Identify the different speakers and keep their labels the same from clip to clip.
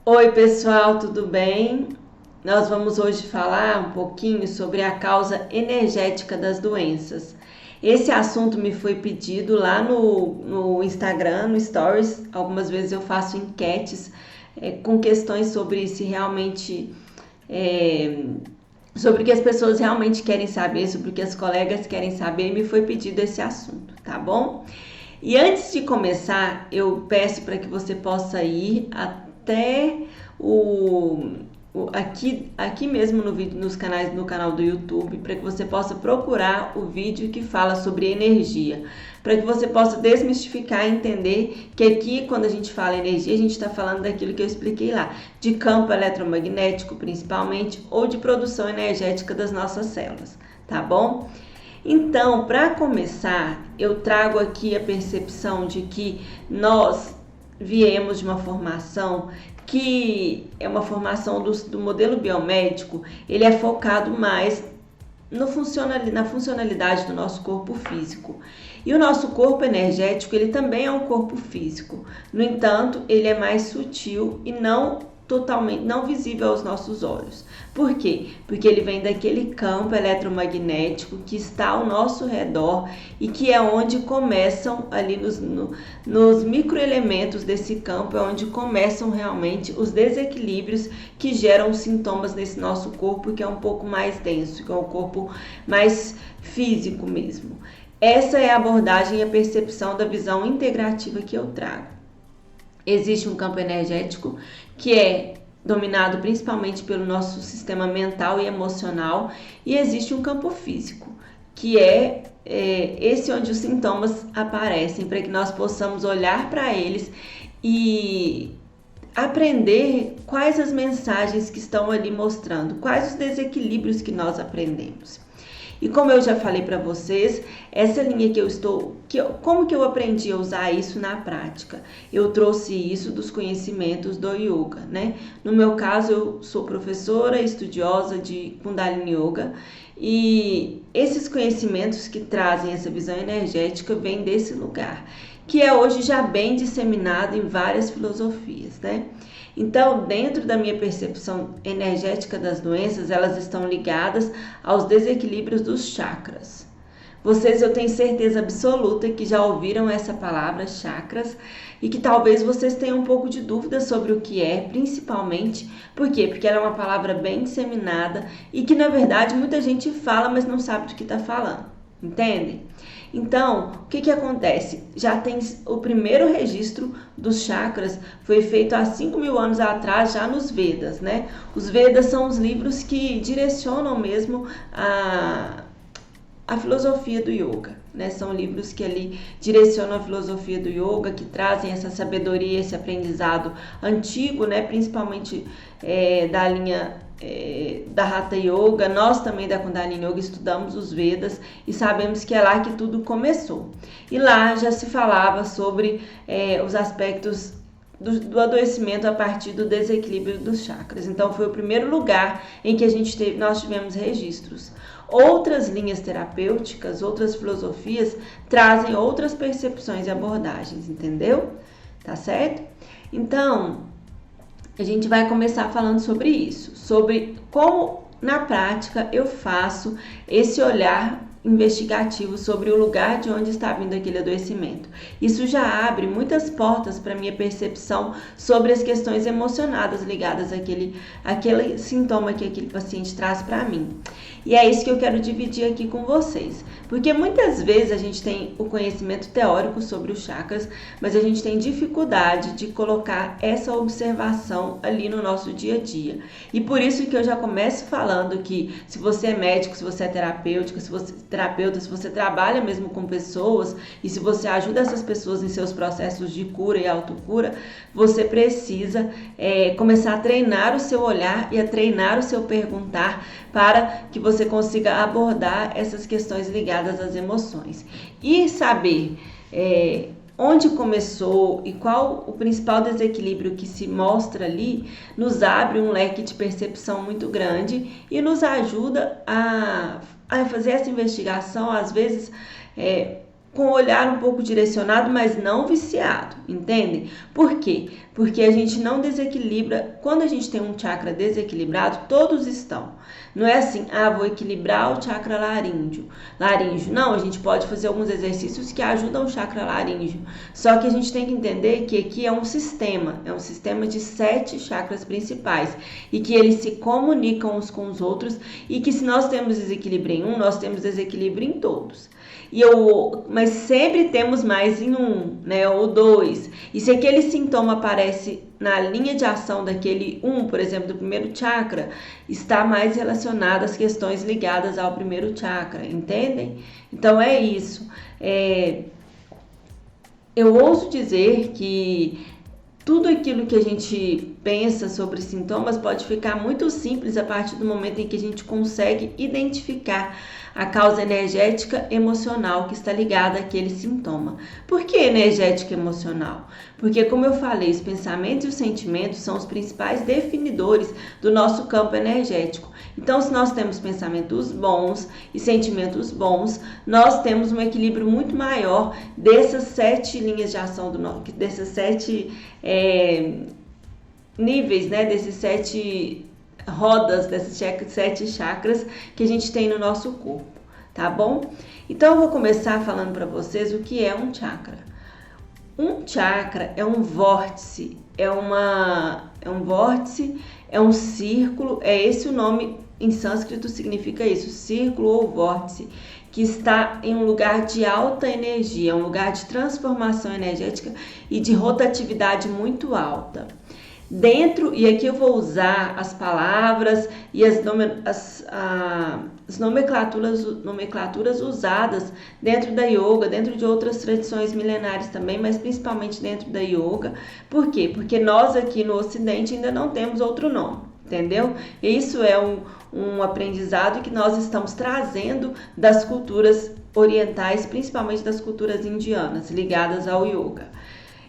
Speaker 1: Oi, pessoal, tudo bem? Nós vamos hoje falar um pouquinho sobre a causa energética das doenças. Esse assunto me foi pedido lá no Instagram, no Stories. Algumas vezes eu faço enquetes com questões sobre se realmente é, sobre o que as pessoas realmente querem saber, sobre o que as colegas querem saber, e me foi pedido esse assunto, tá bom? E antes de começar, eu peço para que você possa ir até aqui mesmo no vídeo, no canal do YouTube, para que você possa procurar o vídeo que fala sobre energia, para que você possa desmistificar e entender que aqui, quando a gente fala energia, a gente está falando daquilo que eu expliquei lá, de campo eletromagnético principalmente, ou de produção energética das nossas células, tá bom? Então, para começar, eu trago aqui a percepção de que nós viemos de uma formação que é uma formação do modelo biomédico, ele é focado mais na funcionalidade do nosso corpo físico. E o nosso corpo energético, ele também é um corpo físico. No entanto, ele é mais sutil e não visível aos nossos olhos. Por quê? Porque ele vem daquele campo eletromagnético que está ao nosso redor e que é onde começam ali nos microelementos desse campo, é onde começam realmente os desequilíbrios que geram sintomas nesse nosso corpo, que é um pouco mais denso, que é um corpo mais físico mesmo. Essa é a abordagem e a percepção da visão integrativa que eu trago. Existe um campo energético que é dominado principalmente pelo nosso sistema mental e emocional, e existe um campo físico, que é esse onde os sintomas aparecem, para que nós possamos olhar para eles e aprender quais as mensagens que estão ali mostrando, quais os desequilíbrios que nós aprendemos. E como eu já falei para vocês, essa linha como que eu aprendi a usar isso na prática? Eu trouxe isso dos conhecimentos do yoga, né? No meu caso, eu sou professora estudiosa de Kundalini Yoga e esses conhecimentos que trazem essa visão energética vêm desse lugar, que é hoje já bem disseminado em várias filosofias, né? Então, dentro da minha percepção energética das doenças, elas estão ligadas aos desequilíbrios dos chakras. Vocês, eu tenho certeza absoluta que já ouviram essa palavra, chakras, e que talvez vocês tenham um pouco de dúvida sobre o que é, principalmente, por quê? Porque ela é uma palavra bem disseminada e que, na verdade, muita gente fala, mas não sabe do que está falando, entende? Então, o que acontece? Já tem o primeiro registro dos chakras, foi feito há 5.000 anos atrás, já nos Vedas, né? Os Vedas são os livros que direcionam mesmo a filosofia do yoga, né? São livros que ali direcionam a filosofia do yoga, que trazem essa sabedoria, esse aprendizado antigo, né? Principalmente da linha da Hatha Yoga. Nós também da Kundalini Yoga estudamos os Vedas e sabemos que é lá que tudo começou. E lá já se falava sobre os aspectos do adoecimento a partir do desequilíbrio dos chakras. Então foi o primeiro lugar em que nós tivemos registros. Outras linhas terapêuticas, outras filosofias trazem outras percepções e abordagens, entendeu? Tá certo? Então, a gente vai começar falando sobre isso, sobre como na prática eu faço esse olhar investigativo sobre o lugar de onde está vindo aquele adoecimento. Isso já abre muitas portas para minha percepção sobre as questões emocionadas ligadas àquele sintoma que aquele paciente traz para mim. E é isso que eu quero dividir aqui com vocês, porque muitas vezes a gente tem o conhecimento teórico sobre os chakras, mas a gente tem dificuldade de colocar essa observação ali no nosso dia a dia. E por isso que eu já começo falando que se você é médico, se você é terapeuta, se você trabalha mesmo com pessoas e se você ajuda essas pessoas em seus processos de cura e autocura, você precisa começar a treinar o seu olhar e a treinar o seu perguntar para que você consiga abordar essas questões ligadas às emoções. E saber onde começou e qual o principal desequilíbrio que se mostra ali, nos abre um leque de percepção muito grande e nos ajuda a fazer essa investigação, às vezes, com o olhar um pouco direcionado, mas não viciado, entendem? Por quê? Porque a gente não desequilibra. Quando a gente tem um chakra desequilibrado, todos estão. Não é assim, vou equilibrar o chakra laríngeo. Não, a gente pode fazer alguns exercícios que ajudam o chakra laríngeo. Só que a gente tem que entender que aqui é um sistema de 7 chakras principais e que eles se comunicam uns com os outros e que se nós temos desequilíbrio em um, nós temos desequilíbrio em todos. Mas sempre temos mais em um, né, ou 2. E se aquele sintoma aparece na linha de ação daquele por exemplo, do primeiro chakra, está mais relacionado às questões ligadas ao primeiro chakra, entendem? Então é isso. Eu ouso dizer que tudo aquilo que a gente pensa sobre sintomas pode ficar muito simples a partir do momento em que a gente consegue identificar a causa energética emocional que está ligada àquele sintoma. Por que energética emocional? Porque, como eu falei, os pensamentos e os sentimentos são os principais definidores do nosso campo energético. Então, se nós temos pensamentos bons e sentimentos bons, nós temos um equilíbrio muito maior dessas 7 linhas de ação, dessas 7 níveis, né? Desses 7 rodas, desses 7 chakras que a gente tem no nosso corpo, tá bom? Então eu vou começar falando para vocês o que é um chakra. Um chakra é um vórtice, é um círculo, é esse o nome em sânscrito, significa isso, círculo ou vórtice, que está em um lugar de alta energia, um lugar de transformação energética e de rotatividade muito alta. E aqui eu vou usar as palavras e as nomenclaturas usadas dentro da yoga, dentro de outras tradições milenares também, mas principalmente dentro da yoga. Por quê? Porque nós aqui no Ocidente ainda não temos outro nome, entendeu? Isso é um aprendizado que nós estamos trazendo das culturas orientais, principalmente das culturas indianas, ligadas ao yoga.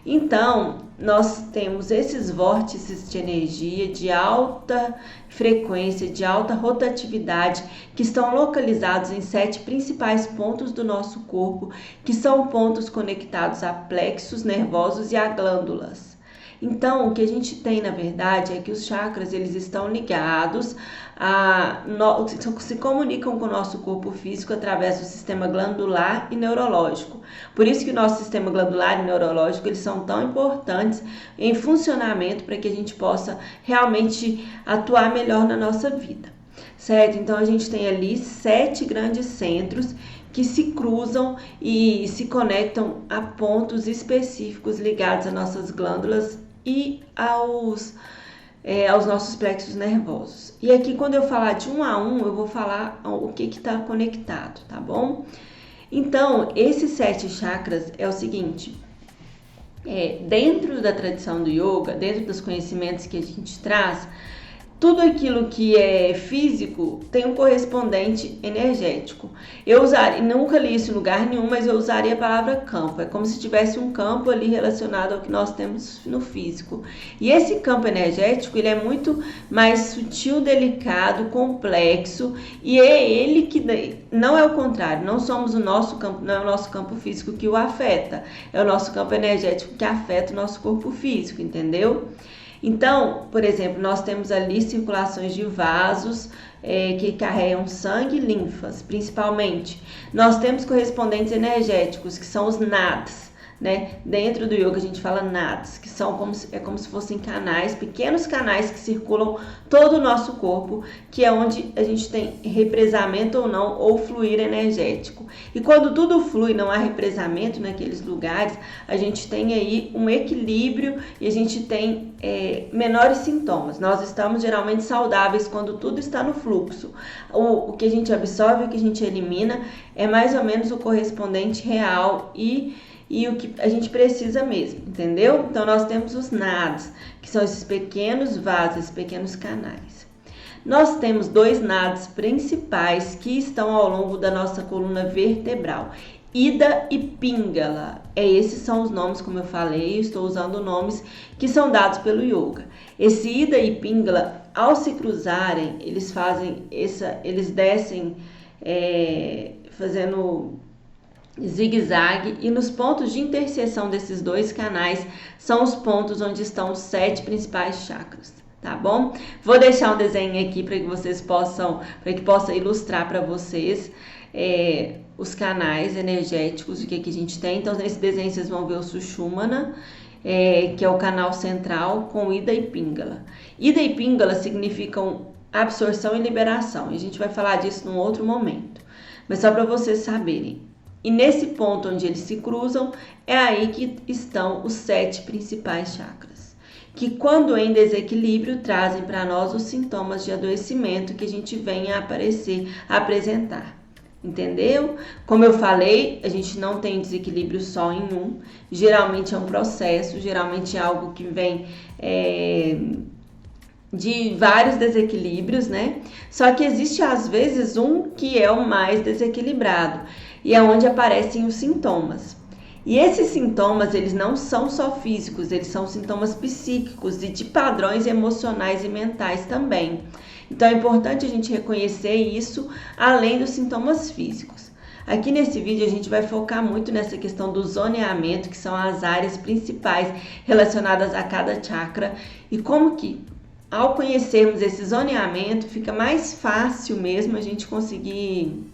Speaker 1: Então, nós temos esses vórtices de energia de alta frequência, de alta rotatividade, que estão localizados em 7 principais pontos do nosso corpo, que são pontos conectados a plexos nervosos e a glândulas. Então, o que a gente tem, na verdade, é que os chakras, eles estão ligados se comunicam com o nosso corpo físico através do sistema glandular e neurológico. Por isso que o nosso sistema glandular e neurológico, eles são tão importantes em funcionamento para que a gente possa realmente atuar melhor na nossa vida, certo? Então, a gente tem ali 7 grandes centros que se cruzam e se conectam a pontos específicos ligados às nossas glândulas e aos nossos plexos nervosos. E aqui, quando eu falar de um a um, eu vou falar o que está conectado, tá bom? Então, esses 7 chakras é o seguinte, dentro da tradição do yoga, dentro dos conhecimentos que a gente traz, tudo aquilo que é físico tem um correspondente energético. Nunca li isso em lugar nenhum, mas eu usaria a palavra campo. É como se tivesse um campo ali relacionado ao que nós temos no físico. E esse campo energético, ele é muito mais sutil, delicado, complexo, e é ele que não é o contrário. Não somos o nosso campo, não é o nosso campo físico que o afeta. É o nosso campo energético que afeta o nosso corpo físico, entendeu? Então, por exemplo, nós temos ali circulações de vasos que carregam sangue e linfas, principalmente. Nós temos correspondentes energéticos, que são os nads, né? Dentro do yoga a gente fala nads, que são como se fossem canais, pequenos canais que circulam todo o nosso corpo, que é onde a gente tem represamento ou não, ou fluir energético. E quando tudo flui, não há represamento naqueles lugares, a gente tem aí um equilíbrio e a gente tem menores sintomas. Nós estamos geralmente saudáveis quando tudo está no fluxo. O que a gente absorve, o que a gente elimina é mais ou menos o correspondente real e o que a gente precisa mesmo, entendeu? Então, nós temos os nads, que são esses pequenos vasos, esses pequenos canais. Nós temos 2 nads principais que estão ao longo da nossa coluna vertebral, Ida e Pingala. Esses são os nomes, como eu falei, eu estou usando nomes que são dados pelo yoga. Esse Ida e Pingala, ao se cruzarem, eles descem fazendo zigue-zague, e nos pontos de interseção desses dois canais são os pontos onde estão os 7 principais chakras, tá bom? Vou deixar um desenho aqui para que vocês possa ilustrar para vocês os canais energéticos, o que a gente tem. Então, nesse desenho vocês vão ver o Sushumna, que é o canal central, com Ida e Pingala. Ida e Pingala significam absorção e liberação, e a gente vai falar disso num outro momento, mas só para vocês saberem. E nesse ponto onde eles se cruzam, é aí que estão os 7 principais chakras, que quando em desequilíbrio trazem para nós os sintomas de adoecimento que a gente vem a apresentar. Entendeu? Como eu falei, a gente não tem desequilíbrio só em um, geralmente é um processo, geralmente é algo que vem de vários desequilíbrios, né? Só que existe às vezes um que é o mais desequilibrado, e é onde aparecem os sintomas. E esses sintomas, eles não são só físicos, eles são sintomas psíquicos e de padrões emocionais e mentais também. Então é importante a gente reconhecer isso além dos sintomas físicos. Aqui nesse vídeo a gente vai focar muito nessa questão do zoneamento, que são as áreas principais relacionadas a cada chakra, e como que ao conhecermos esse zoneamento fica mais fácil mesmo a gente conseguir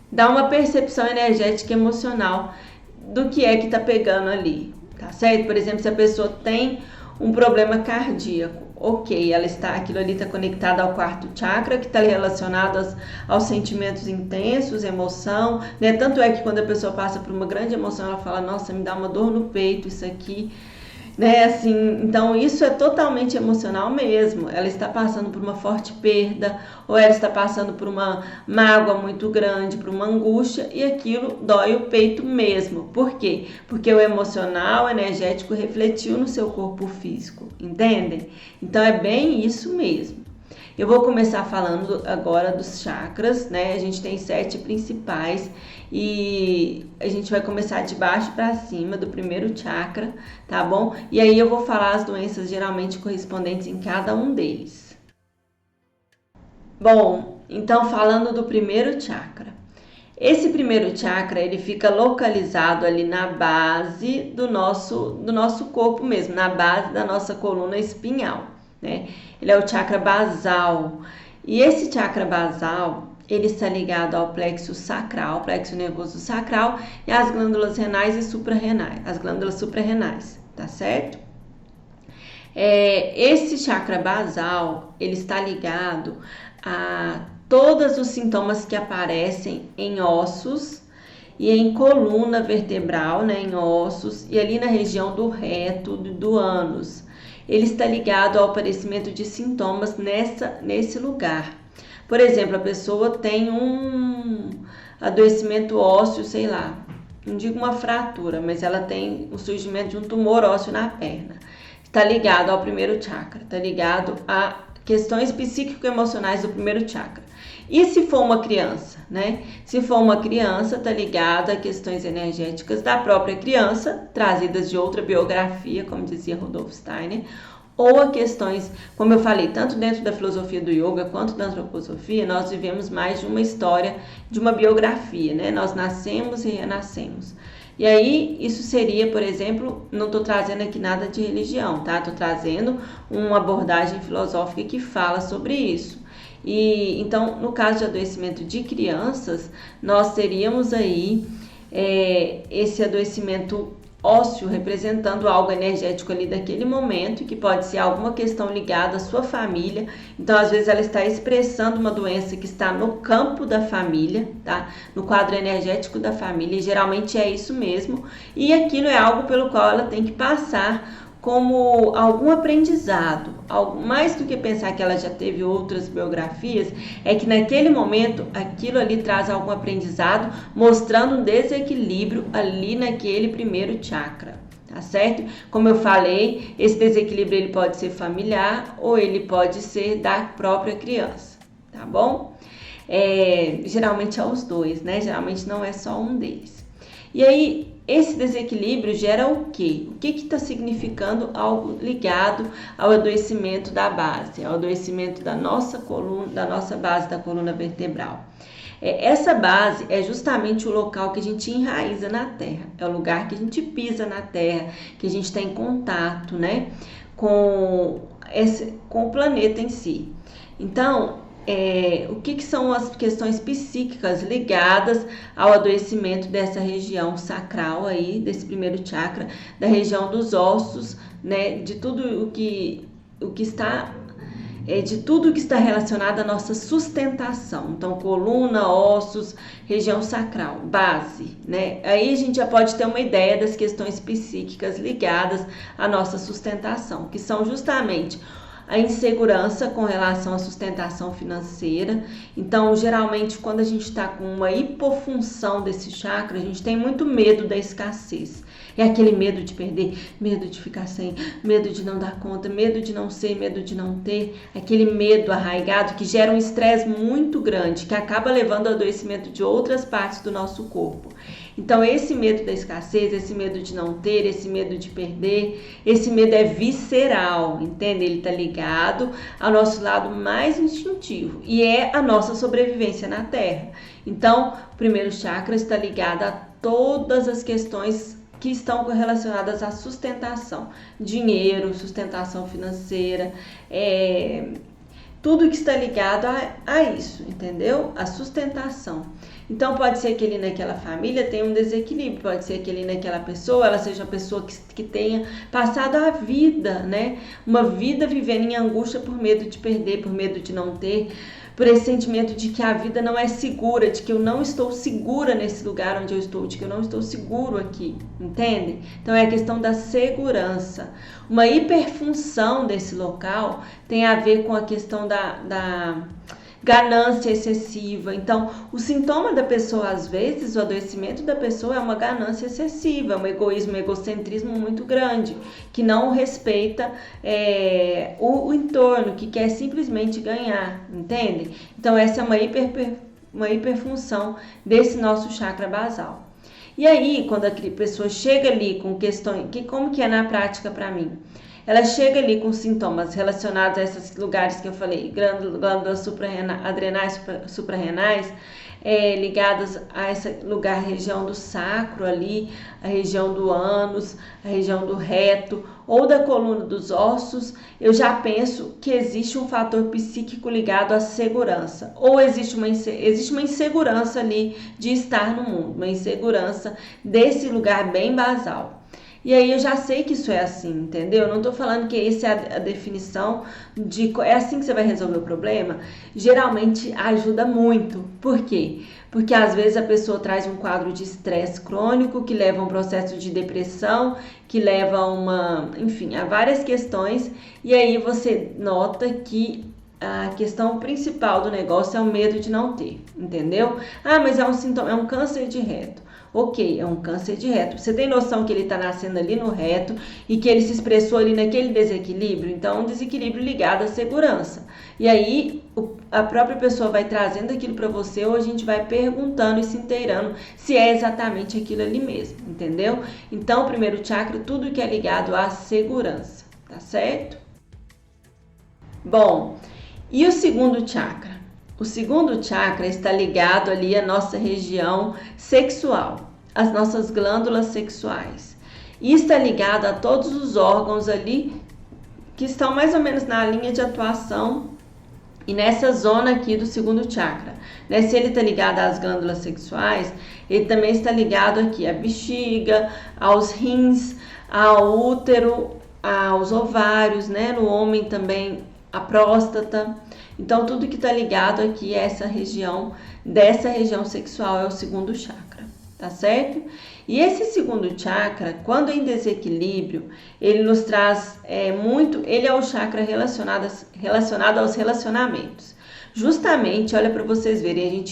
Speaker 1: dar uma percepção energética e emocional do que é que tá pegando ali, tá certo? Por exemplo, se a pessoa tem um problema cardíaco, ok, aquilo ali está conectado ao 4º chakra, que está relacionado aos sentimentos intensos, emoção, né? Tanto é que quando a pessoa passa por uma grande emoção, ela fala, nossa, me dá uma dor no peito, isso aqui, né? Assim, então isso é totalmente emocional mesmo. Ela está passando por uma forte perda, ou ela está passando por uma mágoa muito grande, por uma angústia, e aquilo dói o peito mesmo. Por quê? Porque o emocional, o energético refletiu no seu corpo físico, entendem? Então é bem isso mesmo. Eu vou começar falando agora dos chakras, né? A gente tem 7 principais e a gente vai começar de baixo para cima do primeiro chakra, tá bom? E aí eu vou falar as doenças geralmente correspondentes em cada um deles. Bom, então falando do primeiro chakra. Esse primeiro chakra, ele fica localizado ali na base do nosso corpo mesmo, na base da nossa coluna espinhal, né? Ele é o chakra basal. E esse chakra basal, ele está ligado ao plexo sacral, plexo nervoso sacral, e às glândulas renais e suprarrenais, as glândulas suprarrenais, tá certo? Esse chakra basal, ele está ligado a todos os sintomas que aparecem em ossos e em coluna vertebral, né, em ossos, e ali na região do reto, do ânus. Ele está ligado ao aparecimento de sintomas nesse lugar. Por exemplo, a pessoa tem um adoecimento ósseo, sei lá, não digo uma fratura, mas ela tem o surgimento de um tumor ósseo na perna. Está ligado ao primeiro chakra, está ligado a questões psíquico-emocionais do primeiro chakra. E se for uma criança, né? Se for uma criança, está ligado a questões energéticas da própria criança, trazidas de outra biografia, como dizia Rudolf Steiner, ou a questões, como eu falei, tanto dentro da filosofia do yoga quanto da antroposofia, nós vivemos mais de uma história, de uma biografia, né? Nós nascemos e renascemos. E aí, isso seria, por exemplo, não estou trazendo aqui nada de religião, tá? Estou trazendo uma abordagem filosófica que fala sobre isso. E então, no caso de adoecimento de crianças, nós teríamos aí esse adoecimento ósseo representando algo energético ali daquele momento, que pode ser alguma questão ligada à sua família. Então, às vezes, ela está expressando uma doença que está no campo da família, tá? No quadro energético da família, e geralmente é isso mesmo. E aquilo é algo pelo qual ela tem que passar como algum aprendizado, mais do que pensar que ela já teve outras biografias, é que naquele momento aquilo ali traz algum aprendizado, mostrando um desequilíbrio ali naquele primeiro chakra, tá certo? Como eu falei, esse desequilíbrio ele pode ser familiar ou ele pode ser da própria criança, tá bom? Geralmente é os dois, né? Geralmente não é só um deles. E aí, esse desequilíbrio gera o quê? O que está significando algo ligado ao adoecimento da base, ao adoecimento da nossa coluna, da nossa base da coluna vertebral? Essa base é justamente o local que a gente enraiza na Terra, é o lugar que a gente pisa na Terra, que a gente tem contato, né, com o planeta em si. Então, o que são as questões psíquicas ligadas ao adoecimento dessa região sacral aí, desse primeiro chakra, da região dos ossos, né, de tudo o que está de tudo que está relacionado à nossa sustentação. Então, coluna, ossos, região sacral, base, né? Aí a gente já pode ter uma ideia das questões psíquicas ligadas à nossa sustentação, que são justamente a insegurança com relação à sustentação financeira. Então, geralmente, quando a gente está com uma hipofunção desse chakra, a gente tem muito medo da escassez. É aquele medo de perder, medo de ficar sem, medo de não dar conta, medo de não ser, medo de não ter. Aquele medo arraigado que gera um estresse muito grande, que acaba levando ao adoecimento de outras partes do nosso corpo. Então, esse medo da escassez, esse medo de não ter, esse medo de perder, esse medo é visceral, entende? Ele está ligado ao nosso lado mais instintivo e é a nossa sobrevivência na Terra. Então, o primeiro chakra está ligado a todas as questões que estão relacionadas à sustentação, dinheiro, sustentação financeira, tudo que está ligado a isso, entendeu? A sustentação. Então, pode ser que ali naquela família tenha um desequilíbrio, pode ser que ali naquela pessoa, ela seja uma pessoa que tenha passado a vida, né? Uma vida vivendo em angústia por medo de perder, por medo de não ter, por esse sentimento de que a vida não é segura, de que eu não estou segura nesse lugar onde eu estou, de que eu não estou seguro aqui, entende? Então, é a questão da segurança. Uma hiperfunção desse local tem a ver com a questão da ganância excessiva. Então, o sintoma da pessoa, às vezes, o adoecimento da pessoa é uma ganância excessiva, é um egoísmo, um egocentrismo muito grande, que não respeita o entorno, que quer simplesmente ganhar, entende? Então, essa é uma hiperfunção desse nosso chakra basal. E aí, quando a pessoa chega ali com questões, como que é na prática para mim? Ela chega ali com sintomas relacionados a esses lugares que eu falei, glândulas adrenais, suprarrenais, ligadas a esse lugar, região do sacro ali, a região do ânus, a região do reto ou da coluna dos ossos, eu já penso que existe um fator psíquico ligado à segurança, ou existe uma insegurança ali de estar no mundo, uma insegurança desse lugar bem basal. E aí eu já sei que isso é assim, entendeu? Eu não tô falando que essa é a definição de... É assim que você vai resolver o problema? Geralmente ajuda muito. Por quê? Porque às vezes a pessoa traz um quadro de estresse crônico que leva a um processo de depressão, que leva a várias questões. E aí você nota que a questão principal do negócio é o medo de não ter, entendeu? Ah, mas é um sintoma, é um câncer de reto. Ok, é um câncer de reto. Você tem noção que ele está nascendo ali no reto e que ele se expressou ali naquele desequilíbrio? Então, um desequilíbrio ligado à segurança. E aí, a própria pessoa vai trazendo aquilo para você ou a gente vai perguntando e se inteirando se é exatamente aquilo ali mesmo, entendeu? Então, o primeiro chakra, tudo que é ligado à segurança, tá certo? Bom, e o segundo chakra? O segundo chakra está ligado ali à nossa região sexual, às nossas glândulas sexuais. E está ligado a todos os órgãos ali que estão mais ou menos na linha de atuação e nessa zona aqui do segundo chakra. Né? Se ele está ligado às glândulas sexuais, ele também está ligado aqui à bexiga, aos rins, ao útero, aos ovários, né? No homem também a próstata. Então, tudo que está ligado aqui a essa região, dessa região sexual, é o segundo chakra, tá certo? E esse segundo chakra, quando em desequilíbrio, ele nos traz ele é o chakra relacionado aos relacionamentos. Justamente, olha para vocês verem,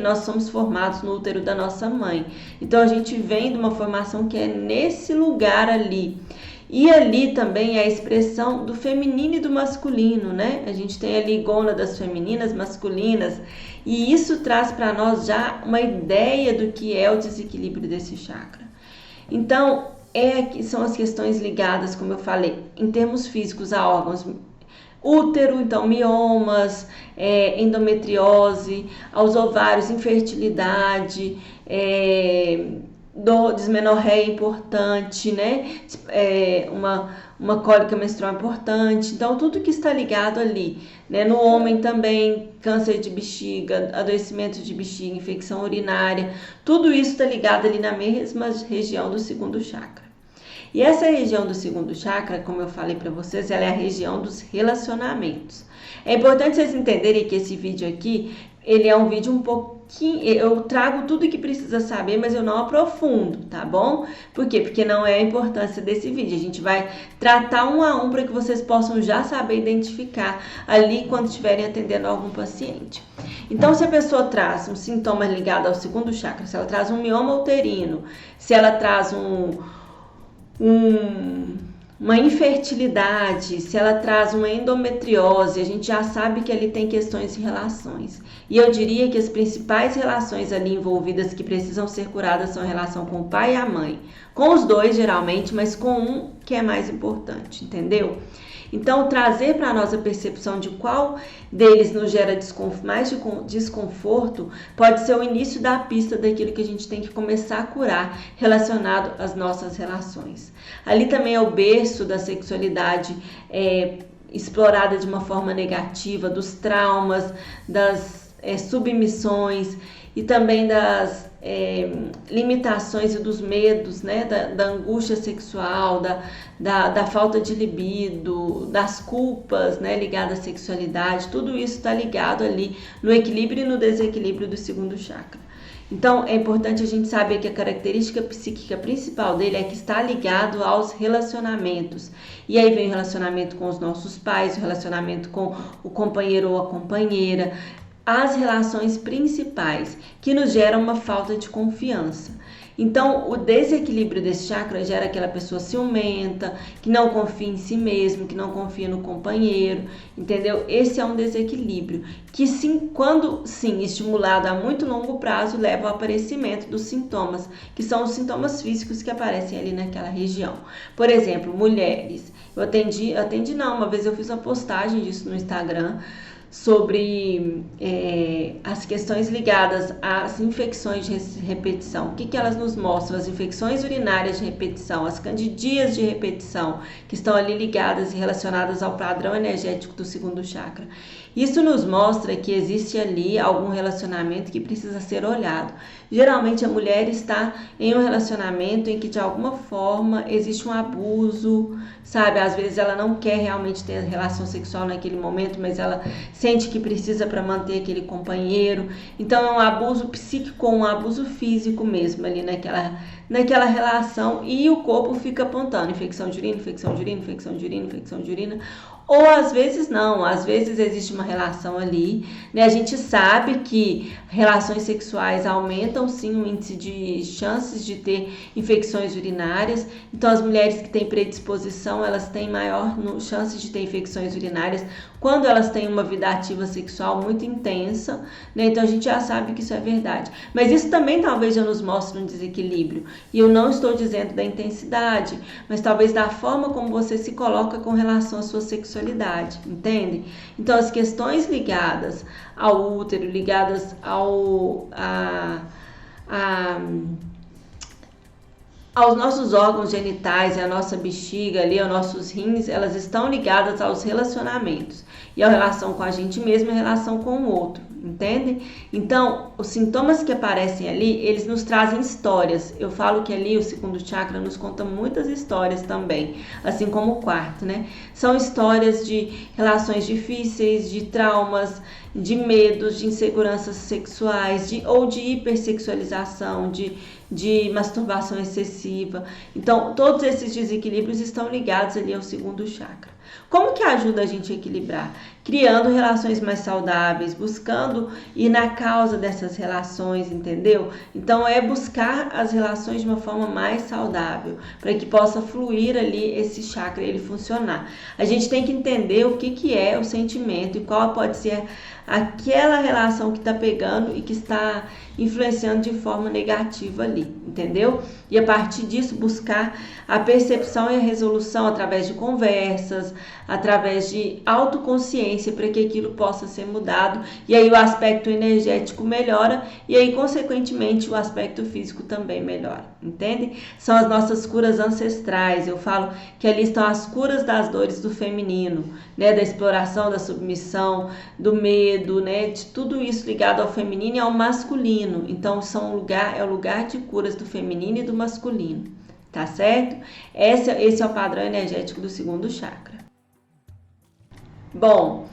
Speaker 1: nós somos formados no útero da nossa mãe. Então, a gente vem de uma formação que é nesse lugar ali. E ali também é a expressão do feminino e do masculino, né? A gente tem ali gônadas femininas, masculinas, e isso traz para nós já uma ideia do que é o desequilíbrio desse chakra. Então, são as questões ligadas, como eu falei, em termos físicos a órgãos Útero, então miomas, endometriose, aos ovários, infertilidade, dismenorreia importante, né? Uma cólica menstrual importante. Então, tudo que está ligado ali, né? No homem também, câncer de bexiga, adoecimento de bexiga, infecção urinária, tudo isso está ligado ali na mesma região do segundo chakra. E essa região do segundo chakra, como eu falei para vocês, ela é a região dos relacionamentos. É importante vocês entenderem que esse vídeo aqui, ele é um vídeo um pouquinho, eu trago tudo que precisa saber, mas eu não aprofundo, tá bom? Por quê? Porque não é a importância desse vídeo. A gente vai tratar um a um para que vocês possam já saber identificar ali quando estiverem atendendo algum paciente. Então, se a pessoa traz um sintoma ligado ao segundo chakra, se ela traz um mioma uterino, se ela traz uma infertilidade, se ela traz uma endometriose, a gente já sabe que ali tem questões de relações. E eu diria que as principais relações ali envolvidas que precisam ser curadas são a relação com o pai e a mãe. Com os dois, geralmente, mas com um que é mais importante, entendeu? Então, trazer para nós a percepção de qual deles nos gera mais desconforto pode ser o início da pista daquilo que a gente tem que começar a curar relacionado às nossas relações. Ali também é o berço da sexualidade explorada de uma forma negativa, dos traumas, das submissões e também das limitações e dos medos, né, da angústia sexual, da falta de libido, das culpas, né, ligadas à sexualidade. Tudo isso está ligado ali no equilíbrio e no desequilíbrio do segundo chakra. Então, é importante a gente saber que a característica psíquica principal dele é que está ligado aos relacionamentos. E aí vem o relacionamento com os nossos pais, o relacionamento com o companheiro ou a companheira, as relações principais que nos geram uma falta de confiança. Então, o desequilíbrio desse chakra gera aquela pessoa ciumenta, que não confia em si mesmo, que não confia no companheiro, entendeu? Esse é um desequilíbrio que, sim, quando sim estimulado a muito longo prazo, leva ao aparecimento dos sintomas, que são os sintomas físicos que aparecem ali naquela região. Por exemplo, mulheres. Uma vez eu fiz uma postagem disso no Instagram, sobre as questões ligadas às infecções de repetição. O que elas nos mostram? As infecções urinárias de repetição, as candidias de repetição, que estão ali ligadas e relacionadas ao padrão energético do segundo chakra. Isso nos mostra que existe ali algum relacionamento que precisa ser olhado. Geralmente a mulher está em um relacionamento em que de alguma forma existe um abuso, sabe? Às vezes ela não quer realmente ter relação sexual naquele momento, mas ela sente que precisa para manter aquele companheiro. Então é um abuso psíquico ou um abuso físico mesmo ali naquela relação, e o corpo fica apontando infecção de urina, infecção de urina, infecção de urina, infecção de urina. Ou às vezes não, às vezes existe uma relação ali, né? A gente sabe que relações sexuais aumentam sim o índice de chances de ter infecções urinárias. Então as mulheres que têm predisposição, elas têm maior chance de ter infecções urinárias quando elas têm uma vida ativa sexual muito intensa, né? Então a gente já sabe que isso é verdade. Mas isso também talvez já nos mostre um desequilíbrio. E eu não estou dizendo da intensidade, mas talvez da forma como você se coloca com relação à sua sexualidade, entende? Então as questões ligadas ao útero, ligadas aos nossos órgãos genitais e à nossa bexiga ali, aos nossos rins, elas estão ligadas aos relacionamentos e a relação com a gente mesmo e a relação com o outro, entende? Então, os sintomas que aparecem ali, eles nos trazem histórias. Eu falo que ali o segundo chakra nos conta muitas histórias também, assim como o quarto, né? São histórias de relações difíceis, de traumas, de medos, de inseguranças sexuais, ou de hipersexualização, de masturbação excessiva. Então, todos esses desequilíbrios estão ligados ali ao segundo chakra. Como que ajuda a gente a equilibrar? Criando relações mais saudáveis, buscando ir na causa dessas relações, entendeu? Então, é buscar as relações de uma forma mais saudável, para que possa fluir ali esse chakra, ele funcionar. A gente tem que entender o que é o sentimento e qual pode ser aquela relação que está pegando e que está influenciando de forma negativa ali, entendeu? E a partir disso buscar a percepção e a resolução através de conversas, através de autoconsciência para que aquilo possa ser mudado, e aí o aspecto energético melhora e aí consequentemente o aspecto físico também melhora, entende? São as nossas curas ancestrais. Eu falo que ali estão as curas das dores do feminino, né, da exploração, da submissão, do medo, né, de tudo isso ligado ao feminino e ao masculino. Então é o lugar de curas do feminino e do masculino, tá certo? Esse é o padrão energético do segundo chakra. Bom,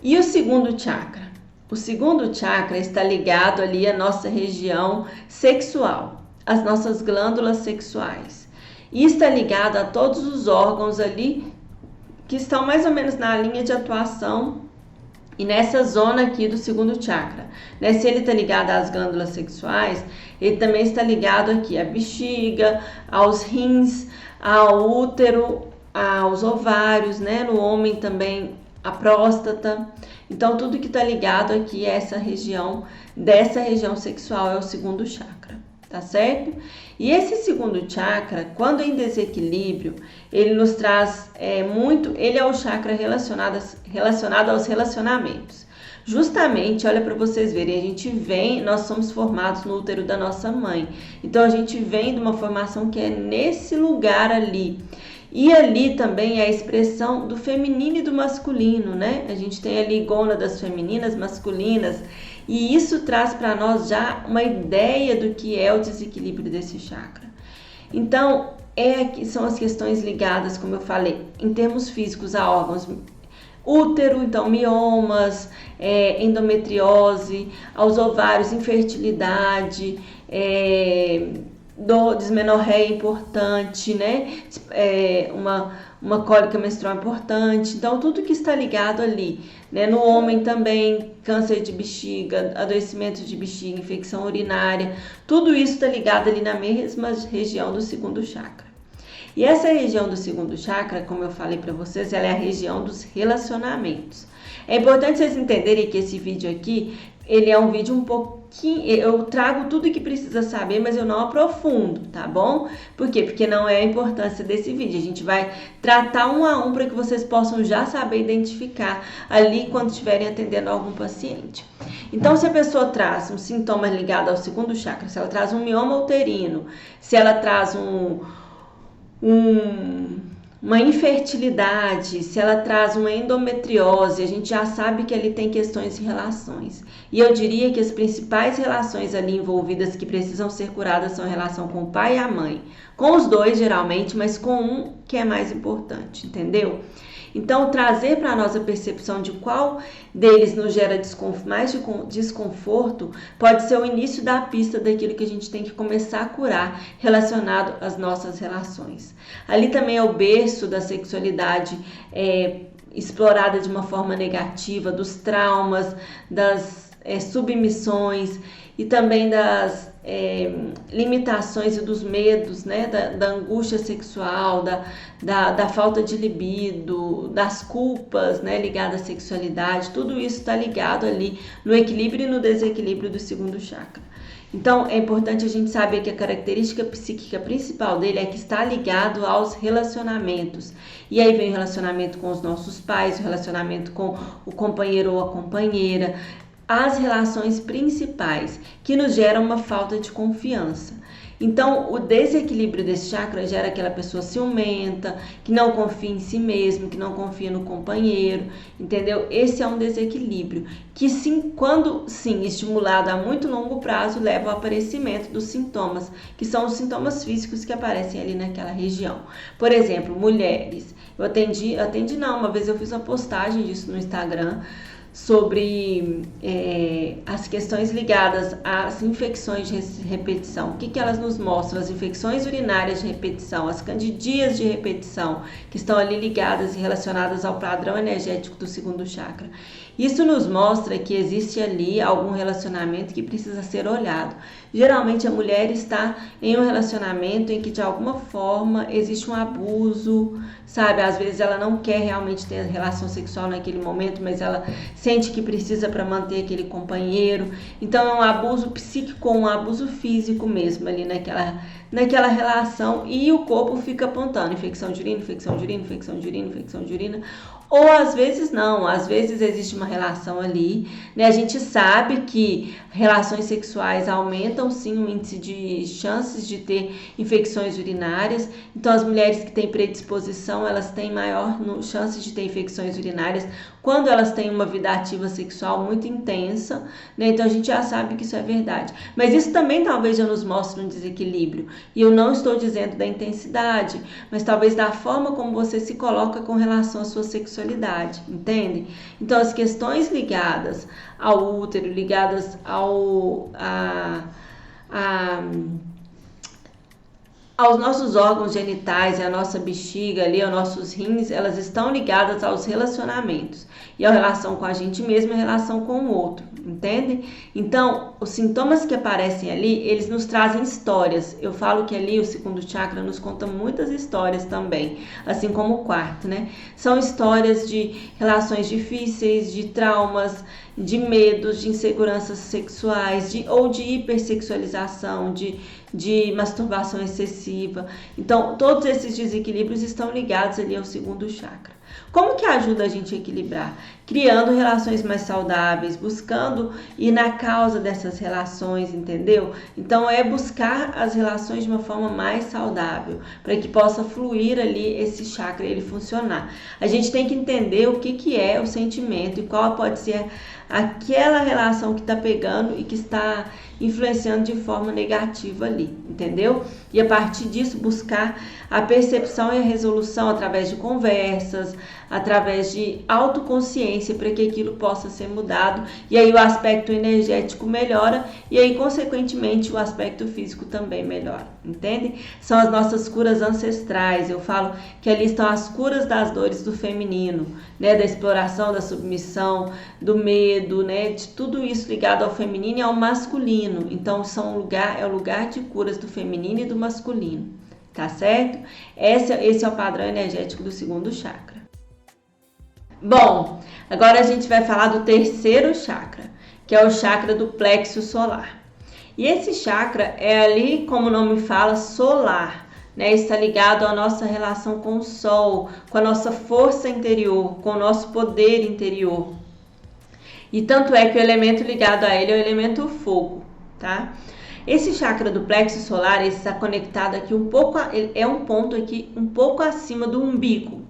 Speaker 1: e o segundo chakra? O segundo chakra está ligado ali à nossa região sexual, às nossas glândulas sexuais. E está ligado a todos os órgãos ali que estão mais ou menos na linha de atuação e nessa zona aqui do segundo chakra, né? Se ele está ligado às glândulas sexuais, ele também está ligado aqui à bexiga, aos rins, ao útero, aos ovários, né? No homem também a próstata. Então tudo que está ligado aqui a essa região, dessa região sexual, é o segundo chakra, tá certo? E esse segundo chakra, quando em desequilíbrio, ele nos traz ele é o chakra relacionado aos relacionamentos. Justamente, olha para vocês verem, nós somos formados no útero da nossa mãe. Então a gente vem de uma formação que é nesse lugar ali. E ali também é a expressão do feminino e do masculino, né? A gente tem ali gônadas femininas, masculinas, e isso traz para nós já uma ideia do que é o desequilíbrio desse chakra. Então, são as questões ligadas, como eu falei, em termos físicos a órgãos. Útero, então miomas, endometriose, aos ovários, infertilidade, dismenorreia importante, né? Uma cólica menstrual importante. Então, tudo que está ligado ali, né? No homem também, câncer de bexiga, adoecimento de bexiga, infecção urinária, tudo isso está ligado ali na mesma região do segundo chakra. E essa região do segundo chakra, como eu falei para vocês, ela é a região dos relacionamentos. É importante vocês entenderem que esse vídeo aqui, ele é um vídeo um pouquinho, eu trago tudo que precisa saber, mas eu não aprofundo, tá bom? Por quê? Porque não é a importância desse vídeo. A gente vai tratar um a um para que vocês possam já saber identificar ali quando estiverem atendendo algum paciente. Então, se a pessoa traz um sintoma ligado ao segundo chakra, se ela traz um mioma uterino, se ela traz uma infertilidade, se ela traz uma endometriose, a gente já sabe que ali tem questões de relações. E eu diria que as principais relações ali envolvidas que precisam ser curadas são a relação com o pai e a mãe. Com os dois, geralmente, mas com um que é mais importante, entendeu? Então, trazer para nós a percepção de qual deles nos gera mais desconforto pode ser o início da pista daquilo que a gente tem que começar a curar relacionado às nossas relações. Ali também é o berço da sexualidade explorada de uma forma negativa, dos traumas, das submissões e também das limitações e dos medos, né, da angústia sexual, da falta de libido, das culpas, né, ligadas à sexualidade. Tudo isso está ligado ali no equilíbrio e no desequilíbrio do segundo chakra. Então, é importante a gente saber que a característica psíquica principal dele é que está ligado aos relacionamentos. E aí vem o relacionamento com os nossos pais, o relacionamento com o companheiro ou a companheira, as relações principais que nos geram uma falta de confiança. Então, o desequilíbrio desse chakra gera aquela pessoa ciumenta, que não confia em si mesmo, que não confia no companheiro, entendeu? Esse é um desequilíbrio que, sim, quando estimulado a muito longo prazo, leva ao aparecimento dos sintomas, que são os sintomas físicos que aparecem ali naquela região. Por exemplo, mulheres. Uma vez eu fiz uma postagem disso no Instagram, sobre as questões ligadas às infecções de repetição. O que elas nos mostram? As infecções urinárias de repetição, as candidias de repetição, que estão ali ligadas e relacionadas ao padrão energético do segundo chakra. Isso nos mostra que existe ali algum relacionamento que precisa ser olhado. Geralmente a mulher está em um relacionamento em que de alguma forma existe um abuso, sabe? Às vezes ela não quer realmente ter relação sexual naquele momento, mas ela sente que precisa para manter aquele companheiro. Então é um abuso psíquico, um abuso físico mesmo ali naquela relação, e o corpo fica apontando infecção de urina, infecção de urina, infecção de urina, infecção de urina. Ou às vezes não, às vezes existe uma relação ali, né? A gente sabe que relações sexuais aumentam sim o índice de chances de ter infecções urinárias. Então as mulheres que têm predisposição, elas têm maior chances de ter infecções urinárias quando elas têm uma vida ativa sexual muito intensa, né? Então a gente já sabe que isso é verdade. Mas isso também talvez já nos mostre um desequilíbrio. E eu não estou dizendo da intensidade, mas talvez da forma como você se coloca com relação à sua sexualidade, entende? Então as questões ligadas ao útero, ligadas aos nossos órgãos genitais e à nossa bexiga ali, aos nossos rins, elas estão ligadas aos relacionamentos e a relação com a gente mesmo e a relação com o outro, entende? Então, os sintomas que aparecem ali, eles nos trazem histórias. Eu falo que ali o segundo chakra nos conta muitas histórias também, assim como o quarto, né? São histórias de relações difíceis, de traumas, de medos, de inseguranças sexuais, ou de hipersexualização, de masturbação excessiva. Então, todos esses desequilíbrios estão ligados ali ao segundo chakra. Como que ajuda a gente a equilibrar? Criando relações mais saudáveis, buscando ir na causa dessas relações, entendeu? Então é buscar as relações de uma forma mais saudável, para que possa fluir ali esse chakra, ele funcionar. A gente tem que entender o que é o sentimento e qual pode ser aquela relação que está pegando e que está influenciando de forma negativa ali, entendeu? E a partir disso buscar a percepção e a resolução através de conversas, através de autoconsciência, para que aquilo possa ser mudado, e aí o aspecto energético melhora, e aí consequentemente o aspecto físico também melhora, entende? São as nossas curas ancestrais. Eu falo que ali estão as curas das dores do feminino, né, da exploração, da submissão, do medo, né, de tudo isso ligado ao feminino e ao masculino. Então é o lugar de curas do feminino e do masculino, tá certo? Esse é o padrão energético do segundo chakra. Bom, agora a gente vai falar do terceiro chakra, que é o chakra do plexo solar. E esse chakra é ali, como o nome fala, solar, né? Está ligado à nossa relação com o sol, com a nossa força interior, com o nosso poder interior. E tanto é que o elemento ligado a ele é o elemento fogo, tá? Esse chakra do plexo solar, ele está conectado aqui é um ponto aqui um pouco acima do umbigo.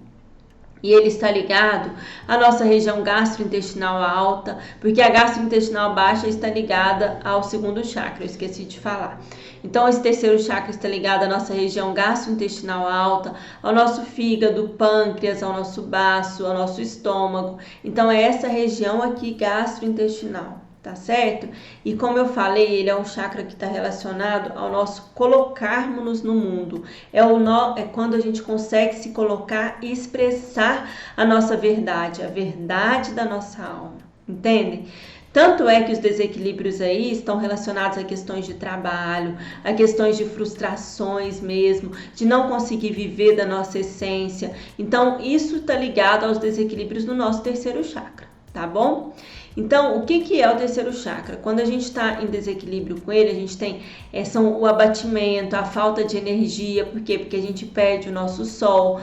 Speaker 1: E ele está ligado à nossa região gastrointestinal alta, porque a gastrointestinal baixa está ligada ao segundo chakra, eu esqueci de falar. Então, esse terceiro chakra está ligado à nossa região gastrointestinal alta, ao nosso fígado, pâncreas, ao nosso baço, ao nosso estômago. Então, é essa região aqui gastrointestinal, tá certo? E como eu falei, ele é um chakra que está relacionado ao nosso colocarmos-nos no mundo. É quando a gente consegue se colocar e expressar a nossa verdade, a verdade da nossa alma, entende? Tanto é que os desequilíbrios aí estão relacionados a questões de trabalho, a questões de frustrações mesmo, de não conseguir viver da nossa essência. Então, isso está ligado aos desequilíbrios no nosso terceiro chakra, tá bom? Então, o que é o terceiro chakra? Quando a gente está em desequilíbrio com ele, a gente tem o abatimento, a falta de energia. Por quê? Porque a gente perde o nosso sol,